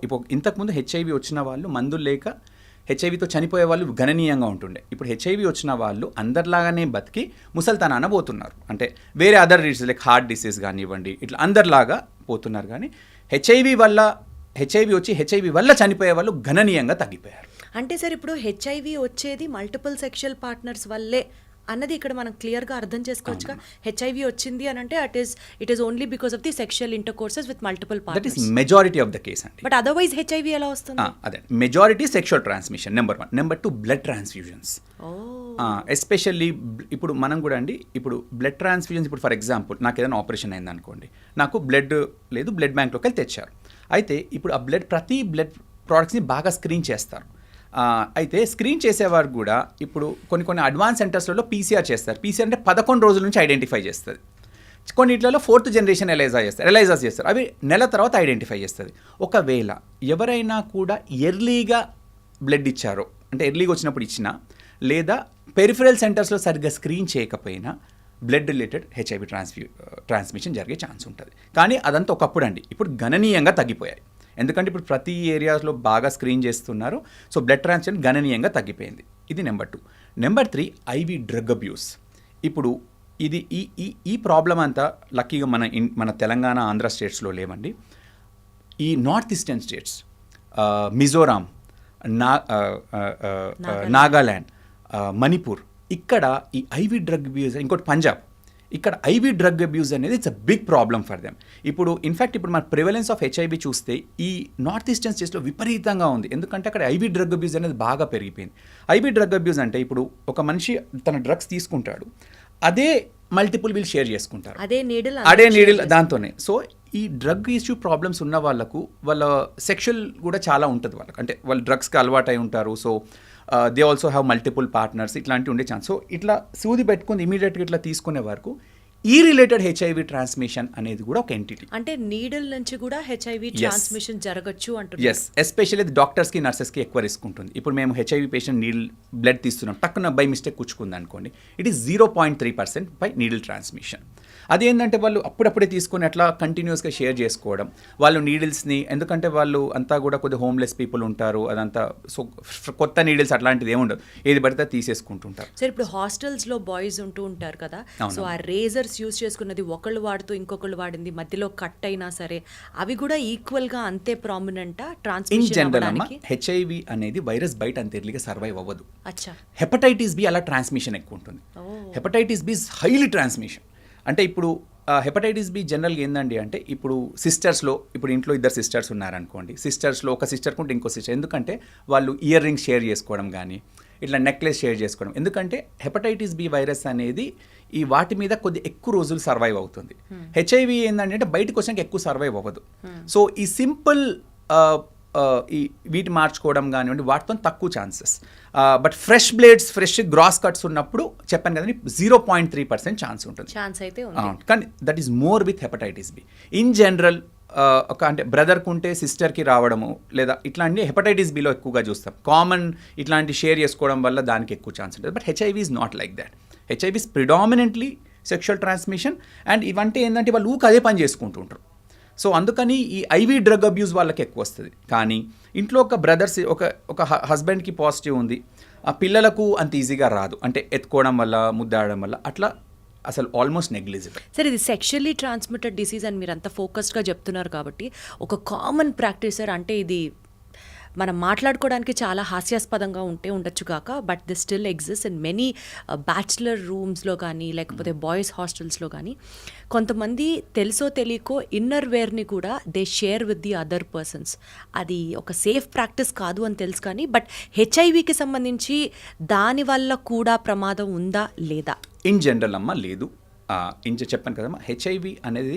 ఇప్పుడు ఇంతకుముందు హెచ్ఐవి వచ్చిన వాళ్ళు మందులు లేక హెచ్ఐవితో చనిపోయే వాళ్ళు గణనీయంగా ఉంటుండే. ఇప్పుడు హెచ్ఐవి వచ్చిన వాళ్ళు అందరిలాగానే బతికి ముసల్తనాన పోతున్నారు, అంటే వేరే other disease like heart disease కానివ్వండి, ఇట్లా అందరిలాగా పోతున్నారు. కానీ హెచ్ఐవి వచ్చి హెచ్ఐవి వల్ల చనిపోయే వాళ్ళు గణనీయంగా తగ్గిపోయారు. అంటే సార్ ఇప్పుడు హెచ్ఐవి వచ్చేది మల్టిపుల్ సెక్షువల్ పార్ట్నర్స్ వల్లే అన్నది ఇక్కడ మనం క్లియర్గా అర్థం చేసుకోవచ్చుగా. హెచ్ఐవి వచ్చింది అని అంటే it is only because of the sexual intercourses with multiple that partners. Is majority of the case అండి. బట్ అదర్వైజ్ హెచ్ఐవి ఎలా వస్తుంది? అదే majority sexual transmission, number 1. Number 2 blood transfusions. Especially ఇప్పుడు మనం కూడా అండి, ఇప్పుడు బ్లడ్ ట్రాన్స్ఫ్యూజన్స్, ఇప్పుడు ఫర్ ఎగ్జాంపుల్ నాకు ఏదైనా ఆపరేషన్ అయింది అనుకోండి, నాకు బ్లడ్ లేదు, బ్లడ్ బ్యాంక్లోకి వెళ్ళి తెచ్చారు. అయితే ఇప్పుడు ఆ ప్రతి బ్లడ్ ప్రోడక్ట్స్ని బాగా స్క్రీన్ చేస్తారు. అయితే స్క్రీన్ చేసేవారు కూడా ఇప్పుడు కొన్ని అడ్వాన్స్ సెంటర్స్లలో పీసీఆర్ చేస్తారు. పీసీఆర్ అంటే 11 రోజుల నుంచి ఐడెంటిఫై చేస్తుంది. కొన్నిట్లలో 4th జనరేషన్ ఎలైజాస్ చేస్తారు, అవి నెల తర్వాత ఐడెంటిఫై చేస్తుంది. ఒకవేళ ఎవరైనా కూడా ఎర్లీగా బ్లడ్ ఇచ్చారో, అంటే ఎర్లీగా వచ్చినప్పుడు ఇచ్చినా, లేదా పెరిఫరల్ సెంటర్స్లో సరిగ్గా స్క్రీన్ చేయకపోయినా బ్లడ్ రిలేటెడ్ హెచ్ఐవి ట్రాన్స్మిషన్ జరిగే ఛాన్స్ ఉంటుంది. కానీ అదంతా ఒకప్పుడు అండి, ఇప్పుడు గణనీయంగా తగ్గిపోయాయి. ఎందుకంటే ఇప్పుడు ప్రతి ఏరియాస్లో బాగా స్క్రీన్ చేస్తున్నారు, సో బ్లడ్ ట్రాన్స్మిషన్ గణనీయంగా తగ్గిపోయింది. ఇది number 2. Number 3 IV drug abuse. ఇప్పుడు ఇది ఈ ప్రాబ్లం అంతా లక్కీగా మన తెలంగాణ, ఆంధ్ర స్టేట్స్లో లేవండి. ఈ north eastern states, Mizoram, Nagaland, Manipur, ఇక్కడ ఈ ఐవి డ్రగ్ అబ్యూస్, ఇంకోటి పంజాబ్, ఇక్కడ ఐవి డ్రగ్ అబ్యూస్ అనేది it's a big problem for them. ఇప్పుడు ఇన్ఫ్యాక్ట్ ఇప్పుడు మన ప్రివలెన్స్ ఆఫ్ హెచ్ఐవి చూస్తే ఈ నార్త్ ఈస్టర్న్ స్టేట్స్లో విపరీతంగా ఉంది. ఎందుకంటే అక్కడ ఐవి డ్రగ్ అబ్యూస్ అనేది బాగా పెరిగిపోయింది. ఐవి డ్రగ్ అబ్యూస్ అంటే ఇప్పుడు ఒక మనిషి తన డ్రగ్స్ తీసుకుంటాడు, అదే మల్టిపుల్ వీళ్ళు షేర్ చేసుకుంటారు, అదే నీడిల్ దాంతోనే. సో ఈ డ్రగ్ ఇష్యూ ప్రాబ్లమ్స్ ఉన్న వాళ్ళకు వాళ్ళ సెక్షువల్ కూడా చాలా ఉంటుంది వాళ్ళకి, అంటే వాళ్ళు డ్రగ్స్కి అలవాటు అయి ఉంటారు. So they also have multiple partners, ఇట్లాంటివి ఉండే ఛాన్స్. సో ఇట్లా సూది పెట్టుకుని ఇమీడియట్గా ఇట్లా తీసుకునే వరకు ఈ రిలేటెడ్ హెచ్ఐవి ట్రాన్స్మిషన్ అనేది కూడా ఒక ఎంటిటీ. అంటే నీడిల్ నుంచి కూడా హెచ్ఐవి ట్రాన్స్మిషన్ జరగచ్చు అంటున్నారు. ఎస్, ఎస్పెషల్లీ డాక్టర్స్కి, నర్సెస్కి ఎక్కువ రిస్క్ ఉంటుంది. ఇప్పుడు మేము హెచ్ఐవి పేషెంట్ నీడిల్ బ్లడ్ తీస్తున్నాం, టక్కున బై మిస్టేక్ కూర్చుకుంది అనుకోండి, it is 0.3% by needle transmission. అదేంటంటే వాళ్ళు అప్పుడప్పుడే తీసుకుని అట్లా కంటిన్యూస్గా షేర్ చేసుకోవడం, వాళ్ళు నీడిల్స్ని, ఎందుకంటే వాళ్ళు అంతా కూడా కొద్దిగా హోమ్లెస్ పీపుల్ ఉంటారు, అదంతా. సో కొత్త నీడిల్స్ అట్లాంటిది ఏముండదు, ఏది పడితే తీసేసుకుంటుంటారు. సరే ఇప్పుడు హాస్టల్స్లో బాయ్స్ ఉంటూ ఉంటారు కదా, సో ఆ రేజర్స్ యూజ్ చేసుకున్నది ఒకళ్ళు వాడుతూ ఇంకొకళ్ళు వాడింది మధ్యలో కట్ అయినా సరే అవి కూడా ఈక్వల్గా అంతే ప్రామినెంటా ట్రాన్స్మిషన్? ఇన్ జనరల్ అమ్మా, హెచ్ఐవి అనేది వైరస్ బయట అంత ఎర్లీగా సర్వైవ్ అవ్వదు. అచ్చా. హెపటైటిస్ బి అలా ట్రాన్స్మిషన్ ఎక్కువ ఉంటుంది. Hepatitis B is highly transmission. అంటే ఇప్పుడు హెపటైటిస్ బి జనరల్గా ఏందండి అంటే, ఇప్పుడు సిస్టర్స్లో, ఇప్పుడు ఇంట్లో 2 సిస్టర్స్ ఉన్నారనుకోండి, సిస్టర్స్లో ఒక సిస్టర్ కుంటే ఇంకో సిస్టర్, ఎందుకంటే వాళ్ళు ఇయర్ రింగ్స్ షేర్ చేసుకోవడం కానీ ఇట్లా నెక్లెస్ షేర్ చేసుకోవడం. ఎందుకంటే హెపటైటిస్ బి వైరస్ అనేది ఈ వాటి మీద కొద్ది ఎక్కువ రోజులు సర్వైవ్ అవుతుంది. హెచ్ఐవి ఏంటంటే బయటకు వచ్చాక ఎక్కువ సర్వైవ్ అవ్వదు. సో ఈ సింపుల్ ఈ వీటి మార్చుకోవడం కానివ్వండి, వాటితో తక్కువ chances. But fresh grass cuts ఉన్నప్పుడు చెప్పాను కదండి 0.3% ఛాన్స్ ఉంటుంది. కానీ that is more with hepatitis B. In general అంటే బ్రదర్కి ఉంటే సిస్టర్కి రావడము, లేదా ఇట్లాంటి హెపటైటిస్ బిలో ఎక్కువగా చూస్తాం. కామన్ ఇట్లాంటి షేర్ చేసుకోవడం వల్ల దానికి ఎక్కువ ఛాన్స్ ఉంటుంది. But HIV is not like that. HIV is predominantly sexual transmission. And ఇవంటే ఏంటంటే వాళ్ళు అదే పని చేసుకుంటూ ఉంటారు. సో అందుకని ఈ ఐవి డ్రగ్ అబ్యూస్ వాళ్ళకి ఎక్కువ వస్తుంది. కానీ ఇంట్లో ఒక బ్రదర్స్, ఒక హస్బెండ్కి పాజిటివ్ ఉంది, ఆ పిల్లలకు అంత ఈజీగా రాదు, అంటే ఎత్తుకోవడం వల్ల, ముద్దాడడం వల్ల, అట్లా అసలు ఆల్మోస్ట్ నెగ్లిజిబుల్. సరే, ఇది సెక్షువల్లీ ట్రాన్స్మిటెడ్ డిసీజ్ అని మీరు అంత ఫోకస్డ్గా చెప్తున్నారు కాబట్టి ఒక కామన్ ప్రాక్టీసర్, అంటే ఇది మనం మాట్లాడుకోవడానికి చాలా హాస్యాస్పదంగా ఉండొచ్చు కాక but this still exist in many bachelor రూమ్స్లో కానీ లేకపోతే బాయ్స్ హాస్టల్స్లో కానీ కొంతమంది తెలుసో తెలియకో ఇన్నర్ వేర్ని కూడా they share with the other persons. అది ఒక సేఫ్ ప్రాక్టీస్ కాదు అని తెలుసు కానీ బట్ హెచ్ఐవికి సంబంధించి దానివల్ల కూడా ప్రమాదం ఉందా లేదా? ఇన్ జనరల్ అమ్మ లేదు. చెప్పాను కదమ్మా, హెచ్ఐవి అనేది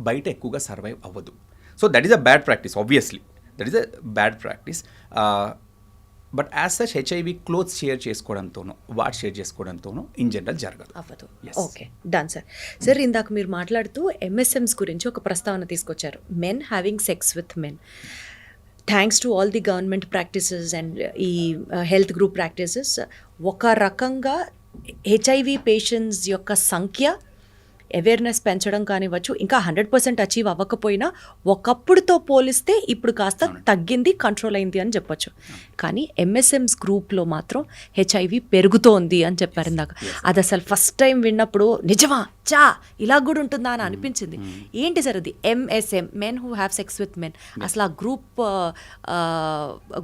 బయట ఎక్కువగా సర్వైవ్ అవ్వదు. So that is a bad practice, obviously that is a bad practice. But as such HIV clothes share చేసుకోవడంతోనూ వాట్ షేర్ చేసుకోవడంతోనూ ఇన్ జనరల్ జరగదు. అవ్వదు. Okay, done sir. సార్ ఇందాక మీరు మాట్లాడుతూ ఎంఎస్ఎంస్ గురించి ఒక ప్రస్తావన తీసుకొచ్చారు, men having sex with men. Thanks to all the government practices and ఈ హెల్త్ గ్రూప్ ప్రాక్టీసెస్ ఒక రకంగా హెచ్ఐవి పేషెంట్స్ యొక్క సంఖ్య అవేర్నెస్ పెంచడం కానివ్వచ్చు, ఇంకా 100% అచీవ్ అవ్వకపోయినా ఒకప్పుడుతో పోలిస్తే ఇప్పుడు కాస్త తగ్గింది, కంట్రోల్ అయింది అని చెప్పొచ్చు. కానీ ఎంఎస్ఎంస్ గ్రూప్లో మాత్రం హెచ్ఐవి పెరుగుతోంది అని చెప్పారు ఇందాక. అది అసలు ఫస్ట్ టైం విన్నప్పుడు నిజమా చా ఇలా కూడా ఉంటుందా అని అనిపించింది. ఏంటి సార్ అది MSM, men who have sex with men? అసలు ఆ గ్రూప్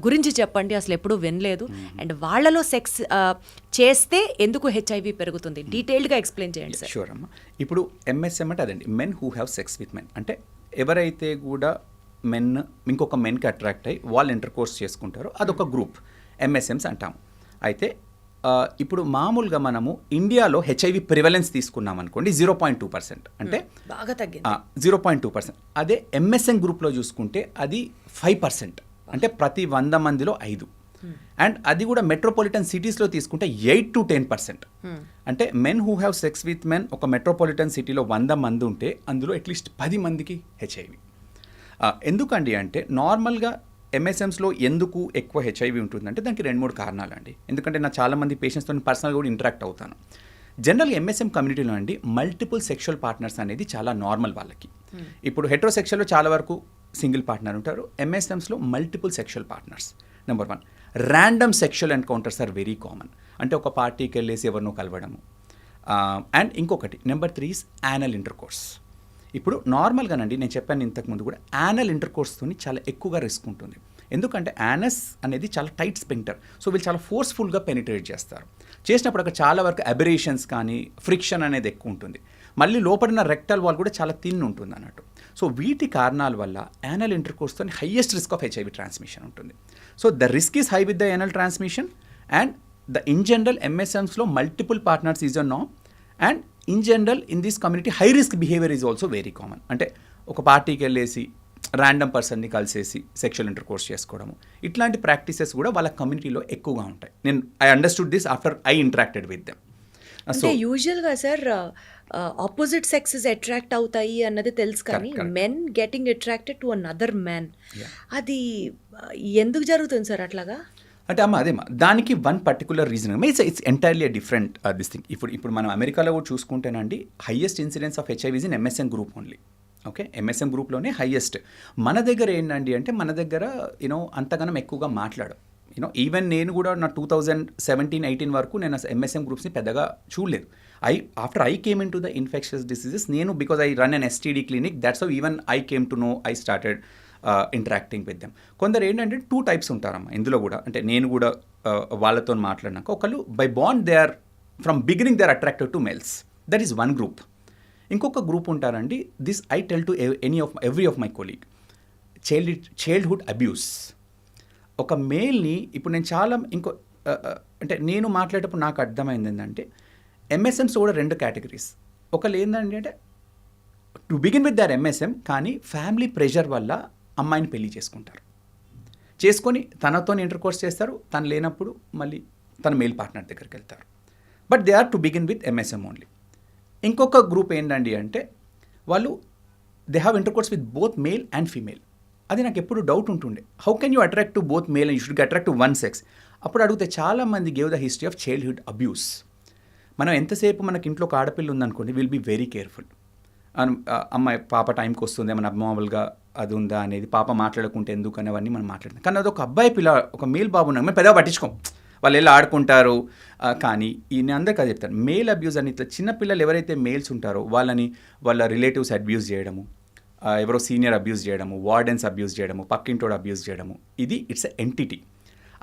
గురించి చెప్పండి, అసలు ఎప్పుడూ వినలేదు. అండ్ వాళ్ళలో సెక్స్ చేస్తే ఎందుకు హెచ్ఐవి పెరుగుతుంది, డీటెయిల్డ్గా ఎక్స్ప్లెయిన్ చేయండి సార్. షూర్ అమ్మా. ఇప్పుడు ఎంఎస్ఎం అంటే అదండి, men who have sex with men. అంటే ఎవరైతే కూడా మెన్ ఇంకొక మెన్కి అట్రాక్ట్ అయ్యి వాళ్ళు ఇంటర్కోర్స్ చేసుకుంటారో అదొక గ్రూప్, ఎంఎస్ఎంస్ అంటాము. అయితే ఇప్పుడు మామూలుగా మనము ఇండియాలో హెచ్ఐవి ప్రివలెన్స్ తీసుకున్నాం అనుకోండి 0.2%, అంటే బాగా తగ్గింది 0.2%. అదే ఎంఎస్ఎం గ్రూప్లో చూసుకుంటే అది 5%, అంటే ప్రతి 100 మందిలో 5. అండ్ అది కూడా మెట్రోపాలిటన్ సిటీస్లో తీసుకుంటే 8 to 10%. అంటే men who have sex with men ఒక మెట్రోపాలిటన్ సిటీలో 100 మంది ఉంటే అందులో అట్లీస్ట్ 10 మందికి హెచ్ఐవి. ఎందుకండి అంటే నార్మల్గా ఎంఎస్ఎంస్లో ఎందుకు ఎక్కువ హెచ్ఐవి ఉంటుందంటే దానికి 2-3 కారణాలు అండి. ఎందుకంటే నా చాలామంది పేషెంట్స్తో పర్సనల్గా కూడా ఇంటరాక్ట్ అవుతాను. జనరల్గా ఎంఎస్ఎం కమ్యూనిటీలో అండి మల్టిపుల్ సెక్షువల్ పార్ట్నర్స్ అనేది చాలా నార్మల్ వాళ్ళకి. ఇప్పుడు హెట్రోసెక్షువల్లో చాలా వరకు సింగిల్ పార్ట్నర్ ఉంటారు, ఎంఎస్ఎంస్లో multiple sexual partners. Number 1, random sexual encounters are very common, అంటే ఒక పార్టీకి వెళ్ళేసి ఎవరినో కలవడము. అండ్ ఇంకొకటి నెంబర్ 3 ఈస్ యానల్ ఇంటర్కోర్స్. ఇప్పుడు నార్మల్గానండి నేను చెప్పాను ఇంతకుముందు కూడా, యానల్ ఇంటర్కోర్స్తో చాలా ఎక్కువగా రిస్క్ ఉంటుంది. ఎందుకంటే యానస్ అనేది చాలా టైట్ స్పింక్టర్, సో వీళ్ళు చాలా ఫోర్స్ఫుల్గా పెనిట్రేట్ చేస్తారు. చేసినప్పుడు అక్కడ చాలా వరకు అబరేషన్స్ కానీ ఫ్రిక్షన్ అనేది ఎక్కువ ఉంటుంది. మళ్ళీ లోపడిన రెక్టల్ వాల్ కూడా చాలా థిన్ ఉంటుంది అన్నట్టు. సో వీటి కారణాల వల్ల యానల్ ఇంటర్కోర్స్తో highest risk of HIV transmission ఉంటుంది. So the risk is high with the anal transmission. And the in general ఎంఎస్ఎంస్లో multiple partners is a norm. And in general in this community high risk behaviour is also very common. అంటే ఒక పార్టీకి వెళ్ళేసి random పర్సన్ని కలిసేసి sexual intercourse చేసుకోవడము, ఇట్లాంటి practices కూడా వాళ్ళ కమ్యూనిటీలో ఎక్కువగా ఉంటాయి. I understood this after I interacted with them. అంటే యూజువల్గా సార్ ఆపోజిట్ సెక్సెస్ అట్రాక్ట్ అవుతాయి అన్నది తెలుసు, కానీ men getting attracted to another man, అది ఎందుకు జరుగుతుంది సార్ అట్లాగా? అంటే అమ్మ అదేమ్మా, దానికి one particular reason it's entirely different this thing. ఇప్పుడు మనం అమెరికాలో కూడా చూసుకుంటేనండి highest incidence of HIVs in MSM group only. Okay, MSM గ్రూప్లోనే హైయెస్ట్. మన దగ్గర ఏంటండి అంటే మన దగ్గర అంతగానం ఎక్కువగా మాట్లాడు. ఈవెన్ నేను కూడా నా 2017-18 వరకు నేను ఎంఎస్ఎం గ్రూప్స్ని పెద్దగా చూడలేదు. After I came into the infectious diseases, నేను because I run an STD clinic, that's how even I came to know, I started interacting with them. కొందరు ఏంటంటే 2 types ఉంటారమ్మా ఇందులో కూడా. అంటే నేను కూడా వాళ్ళతో మాట్లాడినాక ఒకళ్ళు by bond they are from beginning they are attracted to males, that is one group. ఇంకొక గ్రూప్ ఉంటారండి, this I tell to every of my colleague, childhood abuse. ఒక మేల్ని ఇప్పుడు నేను చాలా అంటే నేను మాట్లాడేటప్పుడు నాకు అర్థమైంది ఏంటంటే ఎంఎస్ఎంస్ కూడా 2 కేటగిరీస్. ఒకళ్ళు ఏంటంటే to begin with their MSM, కానీ ఫ్యామిలీ ప్రెషర్ వల్ల అమ్మాయిని పెళ్లి చేసుకొని తనతో ఇంటర్కోర్స్ చేస్తారు, తను లేనప్పుడు మళ్ళీ తన మేల్ పార్ట్నర్ దగ్గరికి వెళ్తారు. But they are to begin with MSM only. ఇంకొక గ్రూప్ ఏంటండి అంటే వాళ్ళు they have intercourse with both male and female. అది నాకు ఎప్పుడు డౌట్ ఉంటుండే, how can you attract to both male and you should attract to one sex? అప్పుడు అడిగితే చాలామంది gave the history of childhood abuse. మనం ఎంతసేపు మనకి ఇంట్లో ఒక ఆడపిల్ల ఉందనుకోండి, విల్ బీ వెరీ కేర్ఫుల్. అమ్మాయి పాప టైంకి వస్తుంది, మన అబ్నార్మల్గా అది ఉందా అనేది, పాప మాట్లాడుకుంటే ఎందుకు అనేవన్నీ మనం మాట్లాడతాం. కానీ అది ఒక అబ్బాయి పిల్ల, ఒక మేల్ బాబు ఉన్నాం, మేము పెద్దగా పట్టించుకోం, వాళ్ళు వెళ్ళి ఆడుకుంటారు. కానీ ఈయన అందరికీ అది చెప్తారు, మేల్ అబ్యూస్ అని. ఇట్లా చిన్నపిల్లలు ఎవరైతే మేల్స్ ఉంటారో వాళ్ళని వాళ్ళ రిలేటివ్స్ అబ్యూస్ చేయడము, ఎవరో సీనియర్ అబ్యూస్ చేయడము, వార్డెన్స్ అబ్యూస్ చేయడము, పక్కింటోడు అబ్యూస్ చేయడము, ఇది ఇట్స్ ఎ ఎంటిటీ.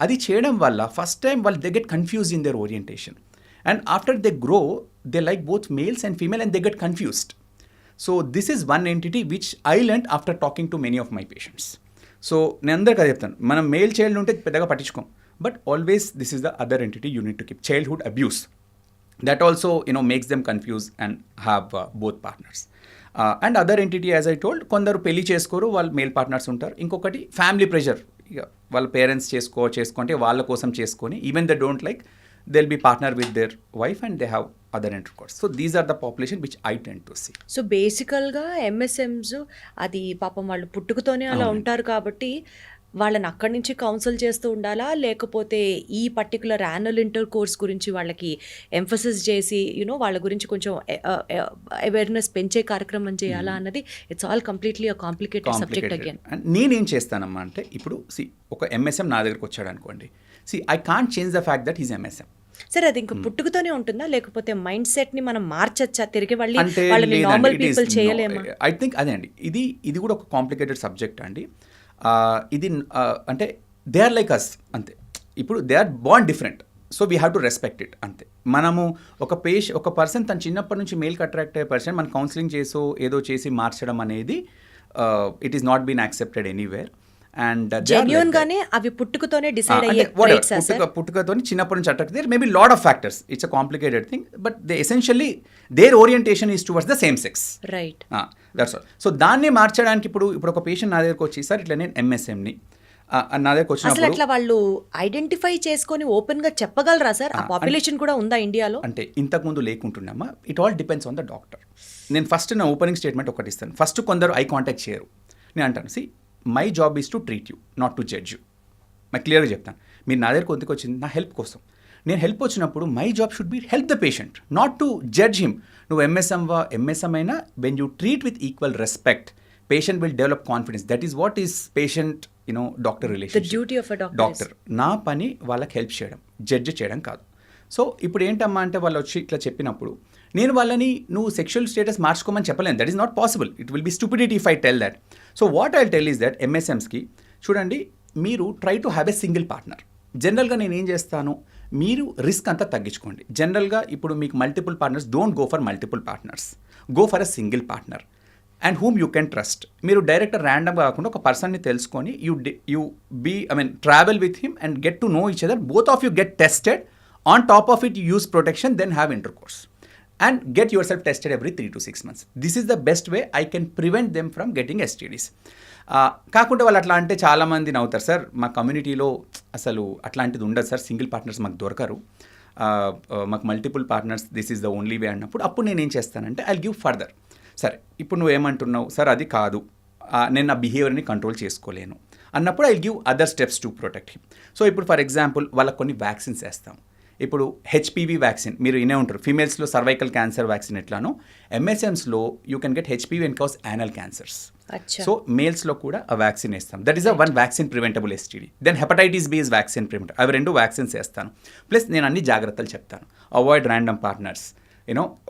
అది చేయడం వల్ల ఫస్ట్ టైం వాళ్ళు they get confuse in there orientation, and after they grow they like both males and female and they get confused. So this is one entity which I learned after talking to many of my patients. So నేను అందరికీ అది చెప్తాను, మనం male child ఉంటే పెద్దగా పట్టించుకోం, but always this is the other entity you need to keep. Childhood abuse, that also makes them confuse and have both partners. And other entity, as I told, కొందరు పెళ్లి చేసుకోరు, వాళ్ళు మేల్ పార్ట్నర్స్ ఉంటారు. ఇంకొకటి family pressure, ఇక వాళ్ళ parents చేసుకుంటే వాళ్ళ కోసం చేసుకొని, even they don't like, they'll be partner with their wife and they have other intercourse. So these are the population which I tend to see. So బేసికల్గా ఎంఎస్ఎమ్స్ అది పాపం వాళ్ళు పుట్టుకతోనే అలా ఉంటారు కాబట్టి వాళ్ళని అక్కడి నుంచి కౌన్సిల్ చేస్తూ ఉండాలా, లేకపోతే ఈ పర్టికులర్ యాన్యువల్ ఇంటర్ కోర్స్ గురించి వాళ్ళకి ఎంఫసిస్ చేసి వాళ్ళ గురించి కొంచెం అవేర్నెస్ పెంచే కార్యక్రమం చేయాలా అన్నది it's all completely a complicated subject again. నేనేం చేస్తానమ్మా అంటే, ఇప్పుడు ఒక ఎంఎస్ఎం నా దగ్గరకు వచ్చాడు అనుకోండి, I can't change the fact that is MSM. సరే, అది ఇంకా పుట్టుకతోనే ఉంటుందా, లేకపోతే మైండ్ సెట్ ని మనం మార్చచ్చా, తిరిగి వాళ్ళని నార్మల్ పీపుల్ చేయలేమా? ఐ థింక్ అదే అండి, ఇది కూడా ఒక కాంప్లికేటెడ్ సబ్జెక్ట్ అండి. ఇది అంటే దే ఆర్ లైక్ అస్ అంతే. ఇప్పుడు they are born different, so we have to respect it అంతే. మనము ఒక పర్సన్ తను చిన్నప్పటి నుంచి మేల్కి అట్రాక్ట్ అయ్యే పర్సన్ మనం కౌన్సిలింగ్ ఏదో చేసి మార్చడం అనేది it is not been accepted anywhere. And genuine గానే అవి పుట్టుకతోనే డిసైడ్ అయ్యే పుట్టుకతో చిన్నప్పటి నుంచి attract there maybe lot of factors, it's a complicated thing, but they essentially their orientation is towards the same sex, right? That's all. So దాన్ని మార్చడానికి ఇప్పుడు ఒక పేషెంట్ నా దగ్గరకు వచ్చి, సార్ ఇట్లా నేను ఎంఎస్ఎంని నా దగ్గరకు వచ్చినప్పుడు అట్లా వాళ్ళు ఐడెంటిఫై చేసుకొని ఓపెన్ గా చెప్పగలరా సార్? ఆ పాపులేషన్ కూడా ఉందా ఇండియాలో? అంటే ఇంతకుముందు లేకుంటున్నామా, it all depends on the doctor. నేను ఫస్ట్ నా ఓపెనింగ్ స్టేట్మెంట్ ఒకటి ఇస్తాను. ఫస్ట్ కొందరు ఐ కాంటాక్ట్ చేయరు. నేను అంటాను, my job is to treat you, not to judge you. నాకు క్లియర్గా చెప్తాను, మీరు నా దగ్గర కొంతకు వచ్చింది నా హెల్ప్ కోసం. నేను హెల్ప్ వచ్చినప్పుడు my job should be help the patient, not to judge him. నువ్వు ఎంఎస్ఎం అయినా when you treat with equal respect, patient will develop confidence. That is what is patient doctor relation. Doctor నా పని వాళ్ళకి help చేయడం, judge చేయడం కాదు. So ఇప్పుడు ఏంటమ్మా అంటే, వాళ్ళు వచ్చి ఇట్లా చెప్పినప్పుడు నేను వాళ్ళని నువ్వు సెక్షువల్ స్టేటస్ మార్చుకోమని చెప్పలేను. That is not possible. It will be stupidity if I tell that. So what I tell is that ఎంఎస్ఎమ్స్కి చూడండి, మీరు try to have a single partner. జనరల్గా నేను ఏం చేస్తాను, మీరు రిస్క్ అంతా తగ్గించుకోండి. జనరల్గా ఇప్పుడు మీకు multiple partners, don't go for multiple partners, go for a single partner and whom you can trust. మీరు డైరెక్ట్ ర్యాండమ్గా కాకుండా ఒక పర్సన్ని తెలుసుకొని travel with him and get to know each other. Both of you get tested. On top of it use protection, then have intercourse and get yourself tested every 3 to 6 months. This is the best way I can prevent them from getting STDs. కాకుండా వాళ్ళు అట్లా అంటే చాలామంది నవ్వుతారు, sir మా కమ్యూనిటీలో అసలు అట్లాంటిది ఉండదు సార్, సింగిల్ పార్ట్నర్స్ మాకు దొరకరు, మాకు multiple partners this is the only way అప్పుడు నేను ఏం చేస్తానంటే ఐ గివ్ ఫర్దర్. సరే ఇప్పుడు నువ్వు ఏమంటున్నావు సార్, అది కాదు, నేను నా బిహేవియర్ని కంట్రోల్ చేసుకోలేను అన్నప్పుడు I give other steps to protect him. So ఇప్పుడు ఫర్ ఎగ్జాంపుల్ వాళ్ళకి కొన్ని వ్యాక్సిన్స్ వేస్తాం. ఇప్పుడు హెచ్పివి వ్యాక్సిన్ మీరు వినే ఉంటారు, ఫీమేల్స్లో సర్వైకల్ క్యాన్సర్ వ్యాక్సిన్ ఎట్లానో ఎంఎస్ఎమ్స్లో you can get HPV and cause anal cancers. So మేల్స్లో కూడా ఆ వ్యాక్సిన్ వేస్తాం. That is a one vaccine preventable STD. Then hepatitis B is vaccine preventable. అవి 2 వ్యాక్సిన్స్ వేస్తాను. ప్లస్ నేను అన్ని జాగ్రత్తలు చెప్తాను. Avoid random partners,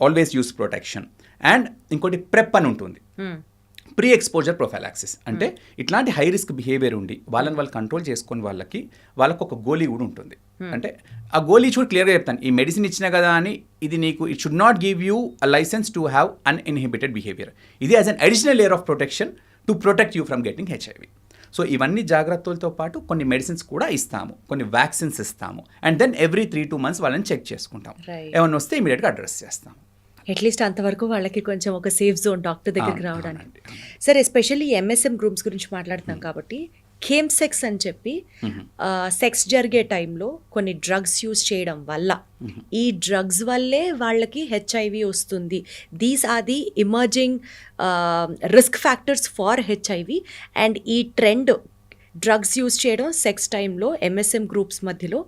always use protection. And ఇంకోటి ప్రెప్ అని ఉంటుంది, ప్రీ ఎక్స్పోజర్ ప్రొఫైలాక్సిస్. అంటే ఇట్లాంటి హై రిస్క్ బిహేవియర్ ఉండి వాళ్ళు కంట్రోల్ చేసుకుని వాళ్ళకి ఒక గోలీ కూడా ఉంటుంది. అంటే ఆ గోలీ చూడు క్లియర్గా చెప్తాను, ఈ మెడిసిన్ ఇచ్చినా కదా అని ఇది నీకు it should not give you a licence to have uninhibited behaviour. ఇది as an additional layer of protection to protect you from getting HIV. So ఇవన్నీ జాగ్రత్తలతో పాటు కొన్ని మెడిసిన్స్ కూడా ఇస్తాము, కొన్ని వ్యాక్సిన్స్ ఇస్తాము. అండ్ దెన్ ఎవ్రీ 3-2 months వాళ్ళని చెక్ చేసుకుంటాం. ఏమన్నా వస్తే ఇమీడియట్గా అడ్రస్ చేస్తాము. అట్లీస్ట్ అంతవరకు వాళ్ళకి కొంచెం ఒక సేఫ్ జోన్ డాక్టర్ దగ్గరికి రావడానికి. సరే, ఎస్పెషల్లీ ఎంఎస్ఎం గ్రూప్స్ గురించి మాట్లాడుతున్నాం కాబట్టి కేమ్ సెక్స్ అని చెప్పి సెక్స్ జరిగే టైంలో కొన్ని డ్రగ్స్ యూజ్ చేయడం వల్ల ఈ డ్రగ్స్ వల్లే వాళ్ళకి హెచ్ఐవి వస్తుంది. These are the emerging risk factors for HIV. And ఈ ట్రెండ్ డ్రగ్స్ యూజ్ చేయడం సెక్స్ టైంలో ఎంఎస్ఎం గ్రూప్స్ మధ్యలో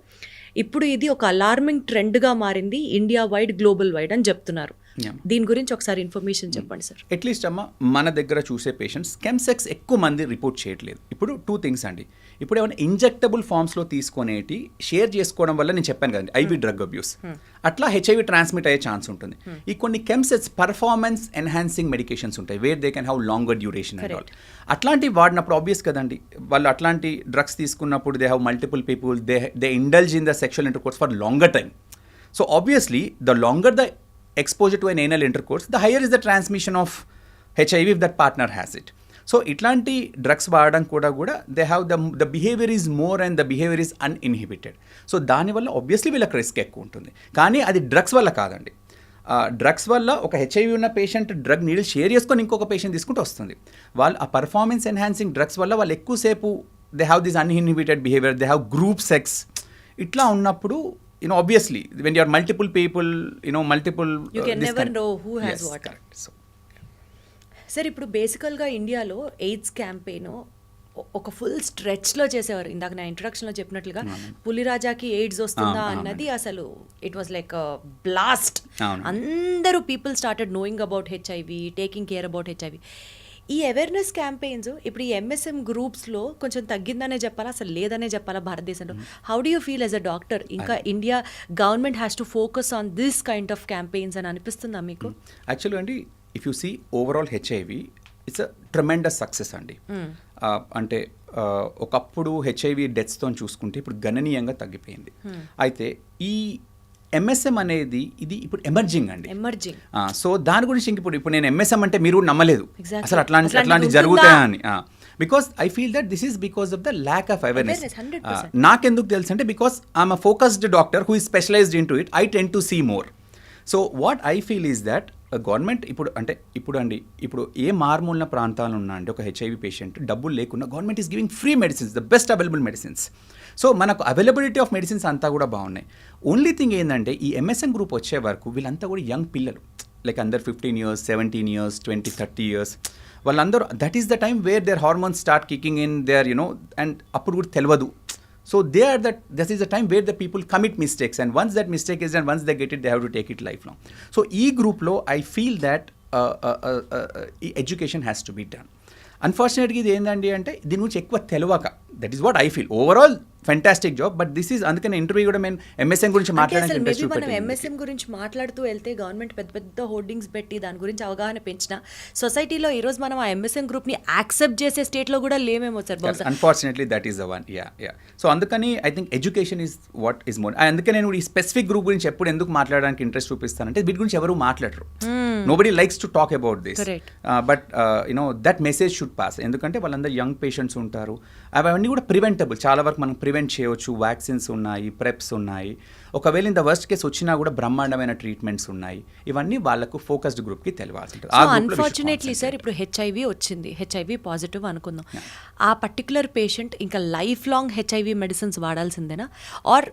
ఇప్పుడు ఇది ఒక అలార్మింగ్ ట్రెండ్గా మారింది, ఇండియా వైడ్ గ్లోబల్ వైడ్ అని చెప్తున్నారు. Yeah. దీని గురించి ఒకసారి ఇన్ఫర్మేషన్ చెప్పండి సార్. అట్లీస్ట్ అమ్మ మన దగ్గర చూసే పేషెంట్స్ కెమ్సెక్స్ ఎక్కువ మంది రిపోర్ట్ చేయట్లేదు. ఇప్పుడు 2 థింగ్స్ అండి. ఇప్పుడు ఏమైనా ఇంజెక్టబుల్ ఫామ్స్లో తీసుకునేటి షేర్ చేసుకోవడం వల్ల నేను చెప్పాను కదండి ఐవీ డ్రగ్ అబ్యూస్, అట్లా హెచ్ఐవి ట్రాన్స్మిట్ అయ్యే ఛాన్స్ ఉంటుంది. ఈ కొన్ని కెమ్సెట్స్ పర్ఫార్మెన్స్ ఎన్హాన్సింగ్ మెడికేషన్స్ ఉంటాయి where they can have longer duration and all. అట్లాంటివి వాడినప్పుడు ఆబ్వియస్ కదండి, వాళ్ళు అట్లాంటి డ్రగ్స్ తీసుకున్నప్పుడు they have multiple people, they indulge in the sexual intercourse for longer time. So obviously the longer the exposure to an anal intercourse, the higher is the transmission of HIV if that partner has it. So ఇట్లాంటి drugs వాడడం కూడా they have the behaviour is more and the behaviour is uninhibited. So దానివల్ల obviously వీళ్ళకి risk ఎక్కువ ఉంటుంది. కానీ అది drugs వల్ల కాదండి. డ్రగ్స్ వల్ల ఒక హెచ్ఐవి ఉన్న పేషెంట్ డ్రగ్ నీడిల్ షేర్ చేసుకొని ఇంకొక పేషెంట్ తీసుకుంటూ వస్తుంది. వాళ్ళు ఆ పర్ఫార్మెన్స్ ఎన్హాన్సింగ్ డ్రగ్స్ వల్ల వాళ్ళు ఎక్కువసేపు they have this uninhibited behaviour, they have group sex. ఇట్లా ఉన్నప్పుడు obviously when you are multiple people, multiple you can never know who has yes, what. Correct. So sir ఇప్పుడు బేసికల్గా ఇండియాలో ఎయిడ్స్ క్యాంపెయిన్ ఒక full స్ట్రెచ్లో చేసేవారు. ఇందాక నా ఇంట్రొడక్షన్లో చెప్పినట్లుగా పులిరాజాకి ఎయిడ్స్ వస్తుందా అన్నది అసలు ఇట్ వాజ్ లైక్ బ్లాస్ట్. అందరూ people started knowing about HIV, taking care about HIV. ఈ అవేర్నెస్ క్యాంపెయిన్స్ ఇప్పుడు ఈ ఎంఎస్ఎం గ్రూప్స్లో కొంచెం తగ్గిందనే చెప్పాలా, అసలు లేదనే చెప్పాలా భారతదేశంలో? How do you feel as a doctor? ఇంకా India government has to focus on this kind of campaigns అని అనిపిస్తుందా మీకు? యాక్చువల్గా అండి, if you see overall HIV it's a tremendous success అండి. అంటే ఒకప్పుడు హెచ్ఐవి డెత్స్తో చూసుకుంటే ఇప్పుడు గణనీయంగా తగ్గిపోయింది. అయితే ఈ ఎంఎస్ఎం అనేది ఇది ఇప్పుడు ఎమర్జింగ్ అండి. సో దాని గురించి ఇప్పుడు నేను ఎంఎస్ఎం అంటే మీరు నమ్మలేదు అసలు అట్లాంటి జరుగుతాయని. Because I feel that this is because of the lack of awareness. నాకెందుకు తెలుసు అంటే because I'm a focused doctor who is specialised in to it, I tend to see more. So what I feel is that government ఇప్పుడు ఏ మారుమూలన ప్రాంతాలు ఉన్నా అండి ఒక HIV patient డబ్బులు లేకుండా government is giving free medicines, the best available medicines. So మనకు availability of medicines అంతా కూడా బాగున్నాయి. ఓన్లీ థింగ్ ఏంటంటే ఈ ఎంఎస్ఎం గ్రూప్ వచ్చే వరకు వీళ్ళంతా కూడా యంగ్ పిల్లలు, లైక్ అందరు 15 years, 17 years, 20, 30 years. వాళ్ళందరూ that is the time where their hormones start kicking in there and అప్పుడు కూడా తెలియదు. So this is the time where the people commit mistakes, and once that mistake is done, once they get it, they have to take it lifelong. So e group lo I feel that education has to be done. Unfortunately ఇది ఏంటండి అంటే దీని గురించి ఎక్కువ తెలియక, that is what I feel. Overall fantastic job, but this is అందుకని interview కూడా మేము ఎంఎస్ఎం గురించి మాట్లాడడానికి ఇంట్రెస్ట్ చూపెట్టాము. ఎంఎస్ఎం గురించి మాట్లాడుతూ వెళ్తే గవర్నమెంట్ పెద్ద పెద్ద హోర్డింగ్స్ పెట్టి దాని గురించి అవగాహన పెంచిన సొసైటీలో ఈరోజు మనం ఆ ఎంఎస్ఎం గ్రూప్ని యాక్సెప్ట్ చేసే స్టేట్లో కూడా లేమేమో sir. Unfortunately that is the one. Yeah so అందుకని I think education is what is more. అందుకే నేను ఈ స్పెసిఫిక్ గ్రూప్ గురించి ఎప్పుడు ఎందుకు మాట్లాడడానికి ఇంట్రెస్ట్ చూపిస్తానంటే వీటి గురించి ఎవరు మాట్లాడరు. Nobody likes to talk about this, but that message should pass. ఎందుకంటే వాళ్ళందరూ యంగ్ పేషెంట్స్ ఉంటారు, అవన్నీ కూడా ప్రివెంటబుల్. చాలా వరకు మనం ప్రివెంట్ చేయవచ్చు. వ్యాక్సిన్స్ ఉన్నాయి, ప్రెప్స్ ఉన్నాయి. ఒకవేళ ఇంత వర్స్ట్ కేసు వచ్చినా కూడా బ్రహ్మాండమైన ట్రీట్మెంట్స్ ఉన్నాయి. ఇవన్నీ వాళ్ళకు ఫోకస్డ్ గ్రూప్కి తెలియాల్సి ఉంటుంది. అన్ఫార్చునేట్లీ సార్ ఇప్పుడు హెచ్ఐవి వచ్చింది, హెచ్ఐవి పాజిటివ్ అనుకుందాం, ఆ పర్టికులర్ పేషెంట్ ఇంకా లైఫ్ లాంగ్ హెచ్ఐవి మెడిసిన్స్ వాడాల్సిందేనా, ఆర్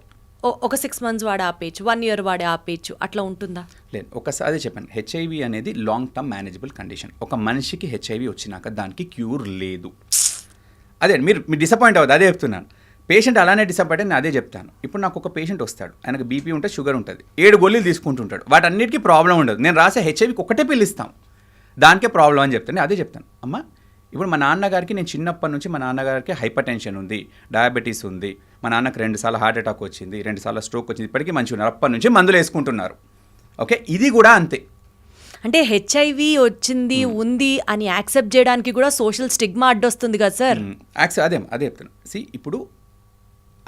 ఒక 6 months వాడే ఆపేయచ్చు, 1 year వాడే ఆపేయచ్చు, అట్లా ఉంటుందా? లేదు, ఒకసారి చెప్పాను, హెచ్ఐవి అనేది లాంగ్ టర్మ్ మేనేజబుల్ కండిషన్. ఒక మనిషికి హెచ్ఐవి వచ్చినాక దానికి క్యూర్ లేదు. అదే మీరు డిసప్పాయింట్ అవ్వదు, అదే చెప్తున్నాను. పేషెంట్ అలానే డిసప్పాయింట్ నేను అదే చెప్తాను. ఇప్పుడు నాకు ఒక పేషెంట్ వస్తాడు, ఆయనకు బీపీ ఉంటుంది, షుగర్ ఉంటుంది, 7 గోళీలు తీసుకుంటుంటాడు, వాటన్నిటికీ ప్రాబ్లం ఉండదు. నేను రాసే హెచ్ఐవికి ఒకటే పిల్లిస్తాం, దానికే ప్రాబ్లం అని చెప్తాను. అదే చెప్తాను, అమ్మ ఇప్పుడు మా నాన్నగారికి నేను చిన్నప్పటి నుంచి మా నాన్నగారికి హైపర్ టెన్షన్ ఉంది, డయాబెటీస్ ఉంది, మా నాన్నకు 2 సార్లు హార్ట్ అటాక్ వచ్చింది, 2 సార్లు స్ట్రోక్ వచ్చింది, ఇప్పటికీ మంచిగా ఉన్నారు, అప్పటి నుంచి మందులు వేసుకుంటున్నారు. ఓకే, ఇది కూడా అంతే. అంటే హెచ్ఐవి వచ్చింది ఉంది అని యాక్సెప్ట్ చేయడానికి కూడా సోషల్ స్టిగ్మా అడ్డొస్తుంది కదా సార్. అదే చెప్తాను. ఇప్పుడు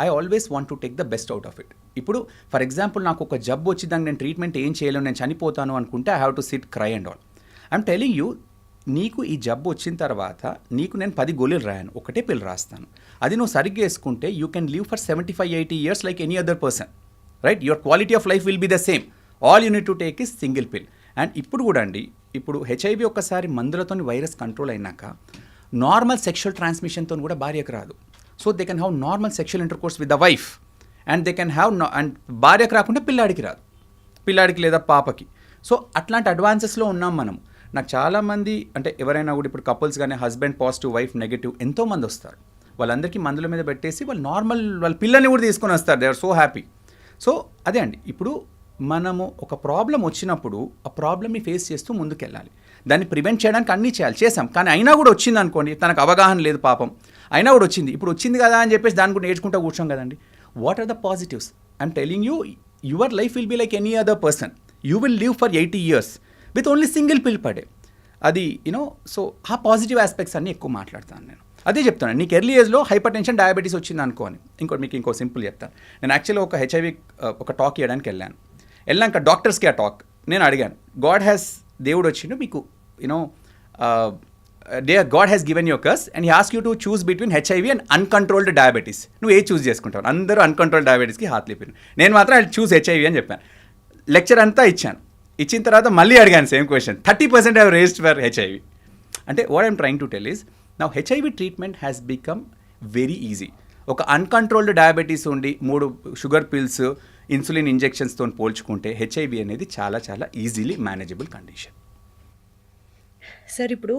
I always want to take the best out of it. ఇప్పుడు ఫర్ ఎగ్జాంపుల్ నాకు ఒక జబ్బు వచ్చి దానికి నేను ట్రీట్మెంట్ ఏం చేయలేను, నేను చనిపోతాను అనుకుంటే I have to SIT cry and all. I'm telling you, నీకు ఈ జబ్బు వచ్చిన తర్వాత నీకు నేను 10 గోళీలు రాయను, ఒకటే పిల్ రాస్తాను. అది నువ్వు సరిగ్గా వేసుకుంటే you can live for 75-80 years like any other person, right? Your quality of life will be the same. All you need to take is single పిల్. అండ్ ఇప్పుడు కూడా అండి, ఇప్పుడు హెచ్ఐవి ఒక్కసారి మందులతో వైరస్ కంట్రోల్ అయినాక నార్మల్ సెక్షువల్ ట్రాన్స్మిషన్తో కూడా భార్యకు రాదు. So they can have normal sexual intercourse with the wife, and they can have and భార్యకు రాకుండా పిల్లాడికి రాదు, పిల్లాడికి లేదా పాపకి. సో అట్లాంటి అడ్వాన్సెస్లో ఉన్నాం మనం. నాకు చాలామంది అంటే ఎవరైనా కూడా ఇప్పుడు కపుల్స్ కానీ హస్బెండ్ పాజిటివ్ వైఫ్ నెగిటివ్ ఎంతోమంది వస్తారు, వాళ్ళందరికీ మందుల మీద పెట్టేసి వాళ్ళు నార్మల్ వాళ్ళ పిల్లల్ని కూడా తీసుకొని వస్తారు, they are so happy. So అదే అండి, ఇప్పుడు మనము ఒక ప్రాబ్లం వచ్చినప్పుడు ఆ ప్రాబ్లమ్ని ఫేస్ చేస్తూ ముందుకెళ్ళాలి. దాన్ని ప్రివెంట్ చేయడానికి అన్నీ చేసాం, కానీ అయినా కూడా వచ్చింది అనుకోండి, తనకు అవగాహన లేదు పాపం, అయినా కూడా వచ్చింది, ఇప్పుడు వచ్చింది కదా అని చెప్పేసి దాని కూడా నేర్చుకుంటూ కూర్చోం కదండి. What are the positives? I'm telling you, your life will be like any other person. You will live for 80 years with only single pill per day. అది సో ఆ పాజిటివ్ ఆస్పెక్ట్స్ అన్నీ ఎక్కువ మాట్లాడతాను నేను. అదే చెప్తాను, నీకు ఎర్లీ ఏజ్లో hyper tension, diabetes వచ్చింది అనుకోని. ఇంకో సింపుల్ చెప్తాను. నేను యాక్చువల్గా ఒక హెచ్ఐవి ఒక టాక్ ఇవ్వడానికి వెళ్ళాక డాక్టర్స్కి ఆ టాక్ నేను అడిగాను, దేవుడు వచ్చిండు మీకు God has given your curse and he ask you to choose between HIV and uncontrolled diabetes, నువ్వు ఏ చూస్ చేసుకుంటావు? అందరూ అన్కంట్రోల్డ్ డయాబెటీస్కి హాత్ లేపాను. నేను మాత్రం ఐ చూస్ హెచ్ఐవి అని చెప్పాను. లెక్చర్ అంతా ఇచ్చిన తర్వాత మళ్ళీ అడిగాను same question. 30% have raised for HIV. అంటే what I'm trying to tell is, now HIV treatment has become very easy. ఒక అన్కంట్రోల్డ్ డయాబెటీస్ ఉండి 3 షుగర్ పిల్స్, ఇన్సులిన్ ఇంజెక్షన్స్తో పోల్చుకుంటే హెచ్ఐవి అనేది చాలా చాలా ఈజీలీ మేనేజబుల్ కండిషన్. సార్, ఇప్పుడు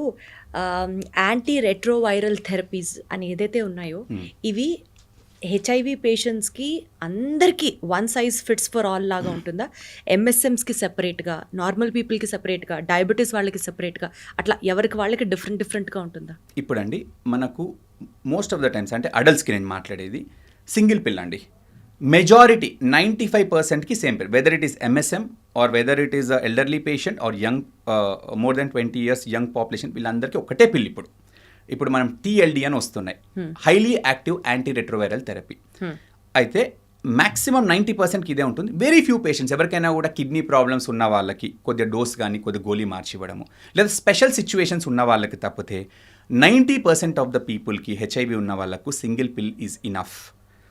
యాంటీ రెట్రోవైరల్ థెరపీస్ అని ఏదైతే ఉన్నాయో ఇవి హెచ్ఐవి పేషెంట్స్కి అందరికీ one size fits for all లాగా ఉంటుందా? ఎంఎస్ఎమ్స్కి సెపరేట్గా, నార్మల్ పీపుల్కి సెపరేట్గా, డయాబెటీస్ వాళ్ళకి సెపరేట్గా, అట్లా ఎవరికి వాళ్ళకి డిఫరెంట్గా ఉంటుందా? ఇప్పుడండి మనకు మోస్ట్ ఆఫ్ ద టైమ్స్, అంటే అడల్ట్స్కి నేను మాట్లాడేది సింగిల్ పిల్ అండి. మెజారిటీ 95%కి same pill, whether it is MSM or whether it is elderly patient or young more than 20 years young population, వీళ్ళందరికీ ఒకటే పిల్. ఇప్పుడు మనం టీఎల్డి అని వస్తున్నాయి, highly active anti retroviral therapy. అయితే మ్యాక్సిమం 90%కి ఇదే ఉంటుంది. వెరీ ఫ్యూ పేషెంట్స్, ఎవరికైనా కూడా కిడ్నీ ప్రాబ్లమ్స్ ఉన్న వాళ్ళకి కొద్దిగా డోస్ కానీ కొద్దిగా గోళీ మార్చి ఇవ్వడము, లేదా స్పెషల్ సిచ్యువేషన్స్ ఉన్న వాళ్ళకి తప్పితే 90% ఆఫ్ ద పీపుల్కి హెచ్ఐవి ఉన్న వాళ్ళకు single pill is enough.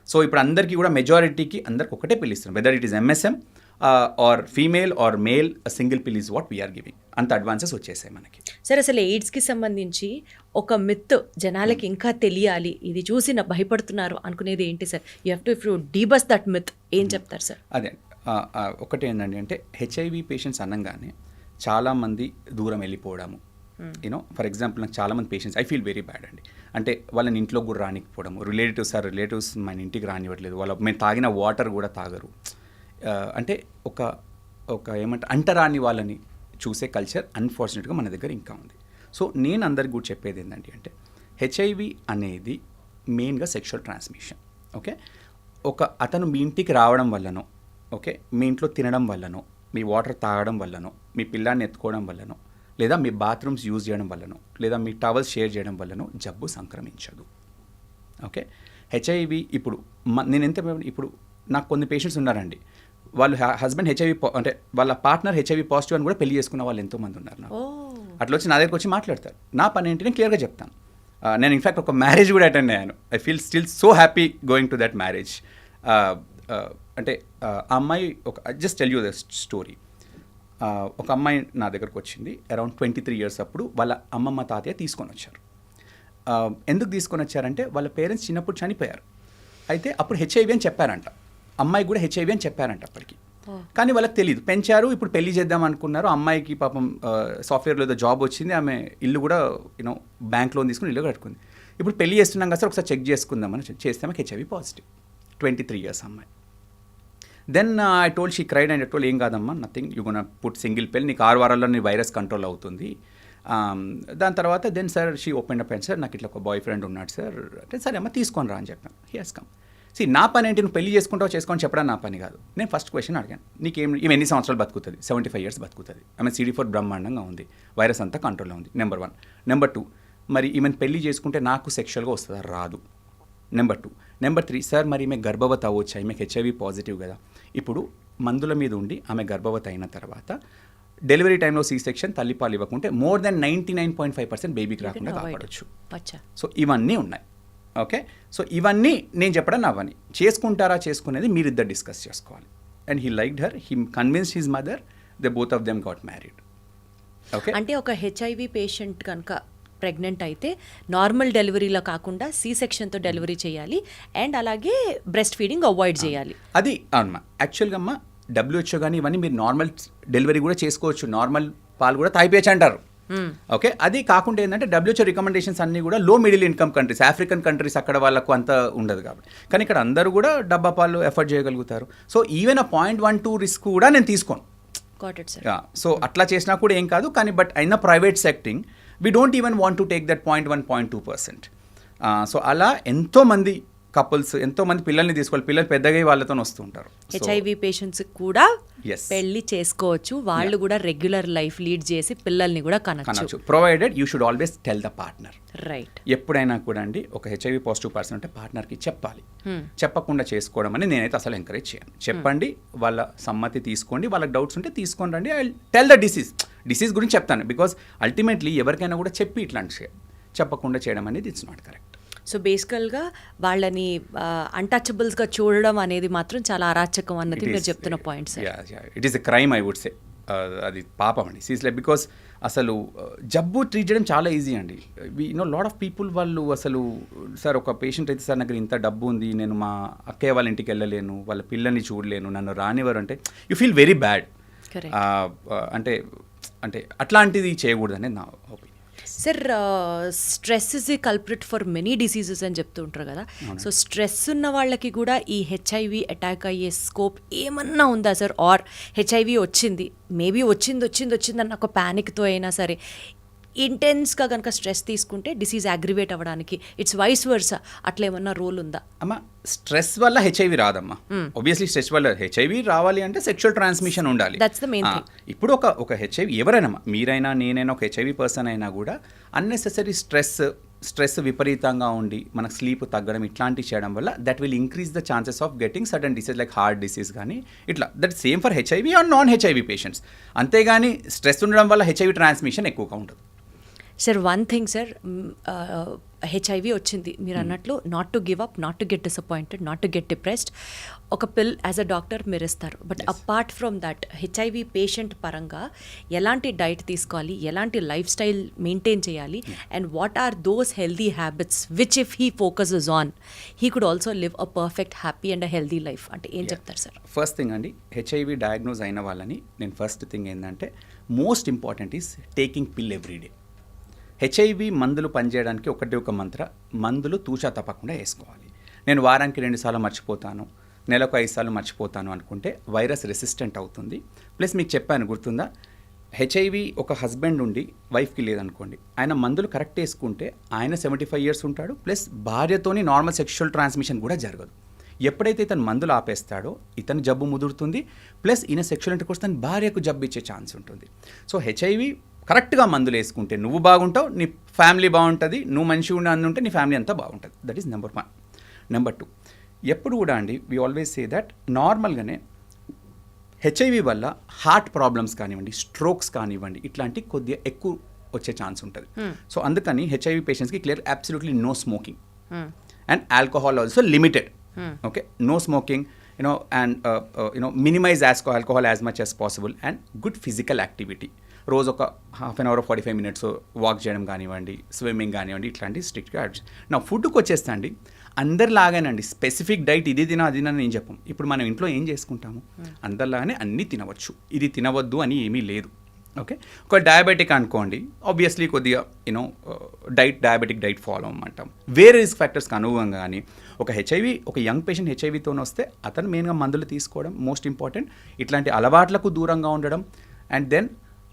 So ఇప్పుడు అందరికీ కూడా మెజారిటీకి అందరికి ఒకటే పిల్ ఇస్తున్నాం, whether it is MSM or female or male, single pill is what we're giving. అంత అడ్వాన్సెస్ వచ్చేసాయి మనకి. సరే, అసలు ఎయిడ్స్కి సంబంధించి ఒక మిత్ జనాలకి ఇంకా తెలియాలి, ఇది చూసి భయపడుతున్నారు అనుకునేది ఏంటి sir? You have to debunk that myth, ఏం చెప్తారు సార్? అదే ఒకటి ఏంటంటే, అంటే హెచ్ఐవి పేషెంట్స్ అనగానే చాలామంది దూరం వెళ్ళిపోవడము. ఫర్ ఎగ్జాంపుల్, నాకు చాలామంది patients I feel very bad అండి. అంటే వాళ్ళని ఇంట్లో కూడా రానికపోవడము, రిలేటివ్స్ మన ఇంటికి రానివ్వట్లేదు, మేము తాగిన వాటర్ కూడా తాగరు. అంటే ఒక ఏమంటారు, అంటరాని వాళ్ళని చూసే కల్చర్ అన్ఫార్చునేట్గా మన దగ్గర ఇంకా ఉంది. సో నేను అందరికి కూడా చెప్పేది ఏంటంటే, అంటే హెచ్ఐవి అనేది మెయిన్గా సెక్షువల్ ట్రాన్స్మిషన్. ఓకే, అతను మీ ఇంటికి రావడం వల్లనో, ఓకే, మీ ఇంట్లో తినడం వల్లనో, మీ వాటర్ తాగడం వల్లనో, మీ పిల్లాన్ని ఎత్తుకోవడం వల్లనో, లేదా మీ బాత్రూమ్స్ యూజ్ చేయడం వల్లనో, లేదా మీ టవల్స్ షేర్ చేయడం వల్లనో జబ్బు సంక్రమించదు. ఓకే, హెచ్ఐవి ఇప్పుడు ఇప్పుడు నాకు కొన్ని పేషెంట్స్ ఉన్నారండి, వాళ్ళు హస్బెండ్ హెచ్ఐవి అంటే వాళ్ళ పార్ట్నర్ హెచ్ఐవి పాజిటివ్ అని కూడా పెళ్లి చేసుకున్న వాళ్ళు ఎంతోమంది ఉన్నారు. నాకు అట్లా వచ్చి నా దగ్గరికి వచ్చి మాట్లాడతారు. నా పని ఏంటి నేను క్లియర్గా చెప్తాను. నేను ఇన్ఫ్యాక్ట్ ఒక మ్యారేజ్ కూడా అటెండ్ అయ్యాను. I feel still so happy going to that marriage. అంటే ఆ అమ్మాయి just tell you the story. ఒక అమ్మాయి నా దగ్గరకు వచ్చింది అరౌండ్ 23 years అప్పుడు. వాళ్ళ అమ్మమ్మ తాతయ్య తీసుకొని వచ్చారు. ఎందుకు తీసుకొని వచ్చారంటే వాళ్ళ పేరెంట్స్ చిన్నప్పుడు చనిపోయారు. అయితే అప్పుడు హెచ్ఐవి అని చెప్పారంట, అమ్మాయి కూడా హెచ్ఐవి అని చెప్పారంట అప్పటికి. కానీ వాళ్ళకి తెలియదు, పెంచారు. ఇప్పుడు పెళ్లి చేద్దాం అనుకున్నారు. అమ్మాయికి పాపం సాఫ్ట్వేర్లో ఏదో జాబ్ వచ్చింది, ఆమె ఇల్లు కూడా బ్యాంక్ లోన్ తీసుకుని ఇల్లు కట్టుకుంది. ఇప్పుడు పెళ్లి చేస్తున్నాం కదా సార్, ఒకసారి చెక్ చేసుకుందామని చేస్తే ఆమె హెచ్ఐవి పాజిటివ్, 23 years అమ్మాయి. Then I told, she cried and I told, ఏం కాదమ్మా, nothing, you gonna put single pill, నీకు 6 వారాల్లో నీ వైరస్ కంట్రోల్ అవుతుంది. దాని తర్వాత then sir she open up and sir నాకు ఇట్లా ఒక బాయ్ ఫ్రెండ్ ఉన్నాడు సార్ అంటే, సరే అమ్మ తీసుకొని రా అని చెప్పాను. He has come. నా పని ఏంటి, నువ్వు పెళ్లి చేసుకుంటావు చేసుకొని చెప్పడం నా పని కాదు. నేను ఫస్ట్ క్వశ్చన్ అడిగాను, ఈమె ఎన్ని సంవత్సరాలు బతుకుతుంది? 75 years బతుకుతుంది. ఆమె CD4 బ్రహ్మాండంగా ఉంది, వైరస్ అంతా కంట్రోల్లో ఉంది, నెంబర్ 1. నెంబర్ 2, మరి ఈమెను పెళ్లి చేసుకుంటే నాకు సెక్షువల్గా వస్తుందా? రాదు. నెంబర్ 2. నెంబర్ 3, సార్ మరి ఈమె గర్భవతి అవ్వచ్చు, ఈమెకి హెచ్ఐవి పాజిటివ్ కదా. ఇప్పుడు మందుల మీద ఉండి ఆమె గర్భవతి అయిన తర్వాత డెలివరీ టైంలో C-section, తల్లిపాలు ఇవ్వకుంటే మోర్ దెన్ 99.5% బేబీకి రాకుండా కాపాడచ్చు. సో ఇవన్నీ ఉన్నాయి. ఓకే, సో ఇవన్నీ నేను చెప్పడం నా పని. చేసుకుంటారా చేసుకునేది మీరిద్దరు డిస్కస్ చేసుకోవాలి. And he liked her, he convinced his mother, they both of them got married. Okay, అంటే ఒక హెచ్ఐవి పేషెంట్ కనుక ప్రెగ్నెంట్ అయితే నార్మల్ డెలివరీలో కాకుండా C-sectionతో డెలివరీ చేయాలి, అండ్ అలాగే బ్రెస్ట్ ఫీడింగ్ అవాయిడ్ చేయాలి. అది అవునమ్మా. యాక్చువల్గా అమ్మ WHO కానీ ఇవన్నీ మీరు నార్మల్ డెలివరీ కూడా చేసుకోవచ్చు, నార్మల్ పాలు కూడా తాగిపోయచ్చు అంటారు. ఓకే, అది కాకుండా ఏంటంటే WHO రికమెండేషన్స్ అన్నీ కూడా లో middle income countries, African countries, అక్కడ వాళ్ళకు అంత ఉండదు కాబట్టి. కానీ ఇక్కడ అందరూ కూడా డబ్బా పాలు ఎఫర్ట్ చేయగలుగుతారు. సో ఈవెన్ ఆ 0.12 రిస్క్ కూడా నేను తీసుకోను. సో అట్లా చేసినా కూడా ఏం కాదు. కానీ బట్ అయిన private setting we don't even want to take that 0.1-0.2%. So అలా ఎంతోమంది కపుల్స్, ఎంతోమంది పిల్లల్ని తీసుకోవాలి, పిల్లలు పెద్దగా వాళ్ళతో వస్తూ ఉంటారు. HIV పేషెంట్స్ కూడా Yes. పెళ్లి చేసుకోవచ్చు, వాళ్ళు కూడా రెగ్యులర్ లైఫ్ లీడ్ చేసి పిల్లల్ని కూడా కనొచ్చు, provided you should always tell the partner. Right. ఎప్పుడైనా కూడా అండి ఒక HIV పాజిటివ్ పర్సన్ అంటే పార్ట్నర్కి చెప్పాలి. చెప్పకుండా చేసుకోవడం అని నేనైతే అసలు ఎంకరేజ్ చేయను. చెప్పండి, వాళ్ళ సమ్మతి తీసుకోండి, వాళ్ళకి డౌట్స్ ఉంటే తీసుకొని రండి. ఐ టెల్ ద డిసీజ్ గురించి చెప్తాను. బికాస్ అల్టిమేట్లీ ఎవరికైనా కూడా చెప్పి ఇట్లాంటి చెప్పకుండా చేయడం అనేది ఇట్స్ నాట్ కరెక్ట్. సో బేసికల్గా వాళ్ళని అన్టచబుల్స్గా చూడడం అనేది మాత్రం చాలా అరాచకం అన్నది మీరు చెప్తున్న point sir. It is a crime I would say. అది పాపం అండి సీరియస్లీ. బికాస్ అసలు జబ్బు ట్రీట్ చేయడం చాలా ఈజీ అండి. లాట్ ఆఫ్ పీపుల్ వాళ్ళు అసలు సార్ ఒక పేషెంట్ అయితే సార్ నాకు ఇంత డబ్బు ఉంది, నేను మా అక్కయ్య వాళ్ళ ఇంటికి వెళ్ళలేను, వాళ్ళ పిల్లల్ని చూడలేను, నన్ను రానివ్వరు అంటే యూ ఫీల్ వెరీ బ్యాడ్. అంటే అంటే అట్లాంటిది చేయకూడదని నా opinion. Sir, stress is a culprit for many diseases అని చెప్తూ ఉంటారు కదా. సో స్ట్రెస్ ఉన్న వాళ్ళకి కూడా ఈ HIV అటాక్ అయ్యే స్కోప్ ఏమన్నా ఉందా సార్? ఆర్ HIV వచ్చింది, మేబీ వచ్చింది అన్న ఒక ప్యానిక్తో అయినా సరే ఇంటెన్స్గా కనుక స్ట్రెస్ తీసుకుంటే డిసీజ్ అగ్రివేట్ అవ్వడానికి ఇట్స్ వైస్ వర్సా, అట్లా ఏమన్నా రోల్ ఉందా? అమ్మ, స్ట్రెస్ వల్ల HIV రాదమ్మా. ఆబ్వియస్లీ స్ట్రెస్ వల్ల HIV రావాలి అంటే సెక్షువల్ ట్రాన్స్మిషన్ ఉండాలి. That's the main thing. ఇప్పుడు ఒక HIV ఎవరైనా, మీరైనా నేనైనా ఒక HIV పర్సన్ అయినా కూడా అన్నెసెసరీ స్ట్రెస్ విపరీతంగా ఉండి మనకు స్లీప్ తగ్గడం ఇట్లాంటివి చేయడం వల్ల that will increase the chances of getting sudden disease like heart disease కానీ ఇట్లా. That same for HIV or non HIV patients. అంతేగాని స్ట్రెస్ ఉండడం వల్ల HIV ట్రాన్స్మిషన్ ఎక్కువగా ఉంటుంది. Sir, one thing sir, HIV వచ్చింది మీరు అన్నట్లు, not to give up, not to get disappointed, not to get depressed. ఒక పిల్ యాజ్ అ డాక్టర్ మీరు ఇస్తారు. But apart from that HIV patient పరంగా ఎలాంటి డైట్ తీసుకోవాలి, ఎలాంటి లైఫ్ స్టైల్ మెయింటైన్ చేయాలి, and what are those healthy habits which if he focuses on he could also live a perfect happy and a healthy life అంటే ఏం చెప్తారు sir? First thing అండి, HIV diagnose అయిన వాళ్ళని నేను ఫస్ట్ థింగ్ ఏంటంటే most important is taking pill every day. HIV మందులు పనిచేయడానికి ఒక మంత్ర, మందులు తూచా తప్పకుండా వేసుకోవాలి. నేను వారానికి 2 సార్లు మర్చిపోతాను, నెలకు 5 సార్లు మర్చిపోతాను అనుకుంటే వైరస్ రెసిస్టెంట్ అవుతుంది. ప్లస్ మీకు చెప్పాను గుర్తుందా, HIV ఒక హస్బెండ్ ఉండి వైఫ్కి లేదనుకోండి, ఆయన మందులు కరెక్ట్ వేసుకుంటే ఆయన 75 years ఉంటాడు. ప్లస్ భార్యతోని నార్మల్ సెక్షువల్ ట్రాన్స్మిషన్ కూడా జరగదు. ఎప్పుడైతే ఇతను మందులు ఆపేస్తాడో ఇతను జబ్బు ముదురుతుంది. ప్లస్ ఈయన సెక్షువల్ ఇంటర్కోర్స్ తన భార్యకు జబ్బు ఇచ్చే ఛాన్స్ ఉంటుంది. సో HIV కరెక్ట్గా మందులు వేసుకుంటే నువ్వు బాగుంటావు, నీ ఫ్యామిలీ బాగుంటుంది, నువ్వు మంచిగా ఉంటే నీ ఫ్యామిలీ అంతా బాగుంటుంది. That is number 1. నెంబర్ 2, ఎప్పుడు కూడా అండి వీ ఆల్వేస్ సే దట్ నార్మల్గానే HIV వల్ల హార్ట్ ప్రాబ్లమ్స్ కానివ్వండి, స్ట్రోక్స్ కానివ్వండి, ఇట్లాంటి కొద్దిగా ఎక్కువ వచ్చే ఛాన్స్ ఉంటుంది. సో అందుకని HIV పేషెంట్స్కి clear absolutely no smoking and alcohol also limited. Okay, no smoking, minimize alcohol as much as possible and good physical activity. రోజు ఒక half an hour 45 minutes walk చేయడం కానివ్వండి, స్విమ్మింగ్ కానివ్వండి, ఇట్లాంటి స్ట్రిక్ట్గా నా ఫుడ్కి వచ్చేస్తా అండి అందరిలాగానండి. స్పెసిఫిక్ డైట్ ఇది తిన అది నేను చెప్పం. ఇప్పుడు మనం ఇంట్లో ఏం చేసుకుంటాము, అందరిలాగానే అన్నీ తినవచ్చు, ఇది తినవద్దు అని ఏమీ లేదు. ఓకే, ఒక డయాబెటిక్ అనుకోండి, ఆబ్వియస్లీ కొద్దిగా డయాబెటిక్ డైట్ ఫాలో అవ్వమంటాం. వేరే రిస్క్ ఫ్యాక్టర్స్కి అనుగుణంగా కానీ ఒక యంగ్ పేషెంట్ HIVతో వస్తే అతను మెయిన్గా మందులు తీసుకోవడం మోస్ట్ ఇంపార్టెంట్. ఇట్లాంటి అలవాట్లకు దూరంగా ఉండడం. అండ్ దెన్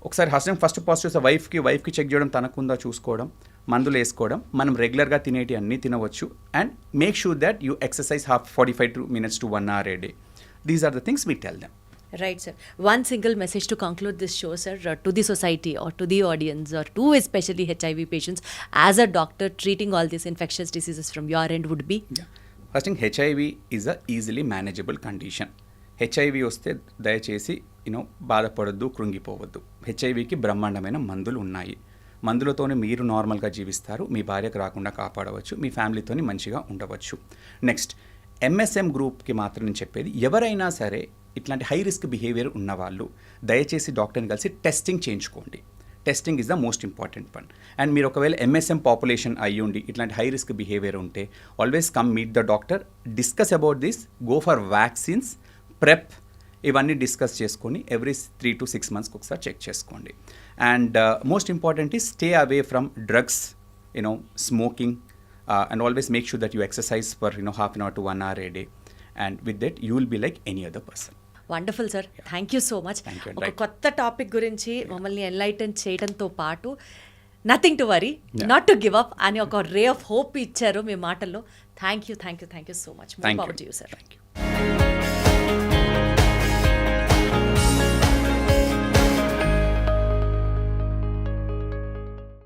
ఒకసారి హస్బెండ్ ఫస్ట్ పాజిటివ్ వైఫ్కి చెక్ చేయడం, తనకుందా చూసుకోవడం, మందులు వేసుకోవడం, మనం రెగ్యులర్గా తినేటి అన్నీ తినవచ్చు. And make sure that you exercise 45 minutes to 1 hour a day. These are the things we tell them. Right, sir. One single message to conclude this show, sir, to the society or to the audience or to especially HIV patients as a doctor treating all these infectious diseases from your end would be? Yeah. First thing, HIV is a easily manageable condition. HIV వస్తే దయచేసి బాధపడొద్దు, కృంగిపోవద్దు. HIVకి బ్రహ్మాండమైన మందులు ఉన్నాయి. మందులతోనే మీరు నార్మల్గా జీవిస్తారు, మీ భార్యకు రాకుండా కాపాడవచ్చు, మీ ఫ్యామిలీతోని మంచిగా ఉండవచ్చు. నెక్స్ట్, MSM గ్రూప్కి మాత్రం నేను చెప్పేది, ఎవరైనా సరే ఇట్లాంటి హై రిస్క్ బిహేవియర్ ఉన్నవాళ్ళు దయచేసి డాక్టర్ని కలిసి టెస్టింగ్ చేయించుకోండి. Testing is the most important one. And మీరు ఒకవేళ MSM పాపులేషన్ అయ్యుండి ఇట్లాంటి హై రిస్క్ బిహేవియర్ ఉంటే always come meet the doctor, discuss about this, go for vaccines, prep, ఇవన్నీ డిస్కస్ చేసుకొని ఎవ్రీ 3 to 6 monthsకి ఒకసారి చెక్ చేసుకోండి. And most important is stay away from drugs, smoking, and always make sure that you exercise for half an hour to 1 hour a day, and with that you will be like any other person. Wonderful sir, thank you so much. Thank you, and ఒక right. కొత్త topic గురించి మమ్మల్ని enlighten చేయడంతో పాటు nothing to worry, Yeah. Not to give up అని ఒక ray of hope ఇచ్చారు మీ మాటల్లో. Thank you so much. Thank More power to you, sir. you.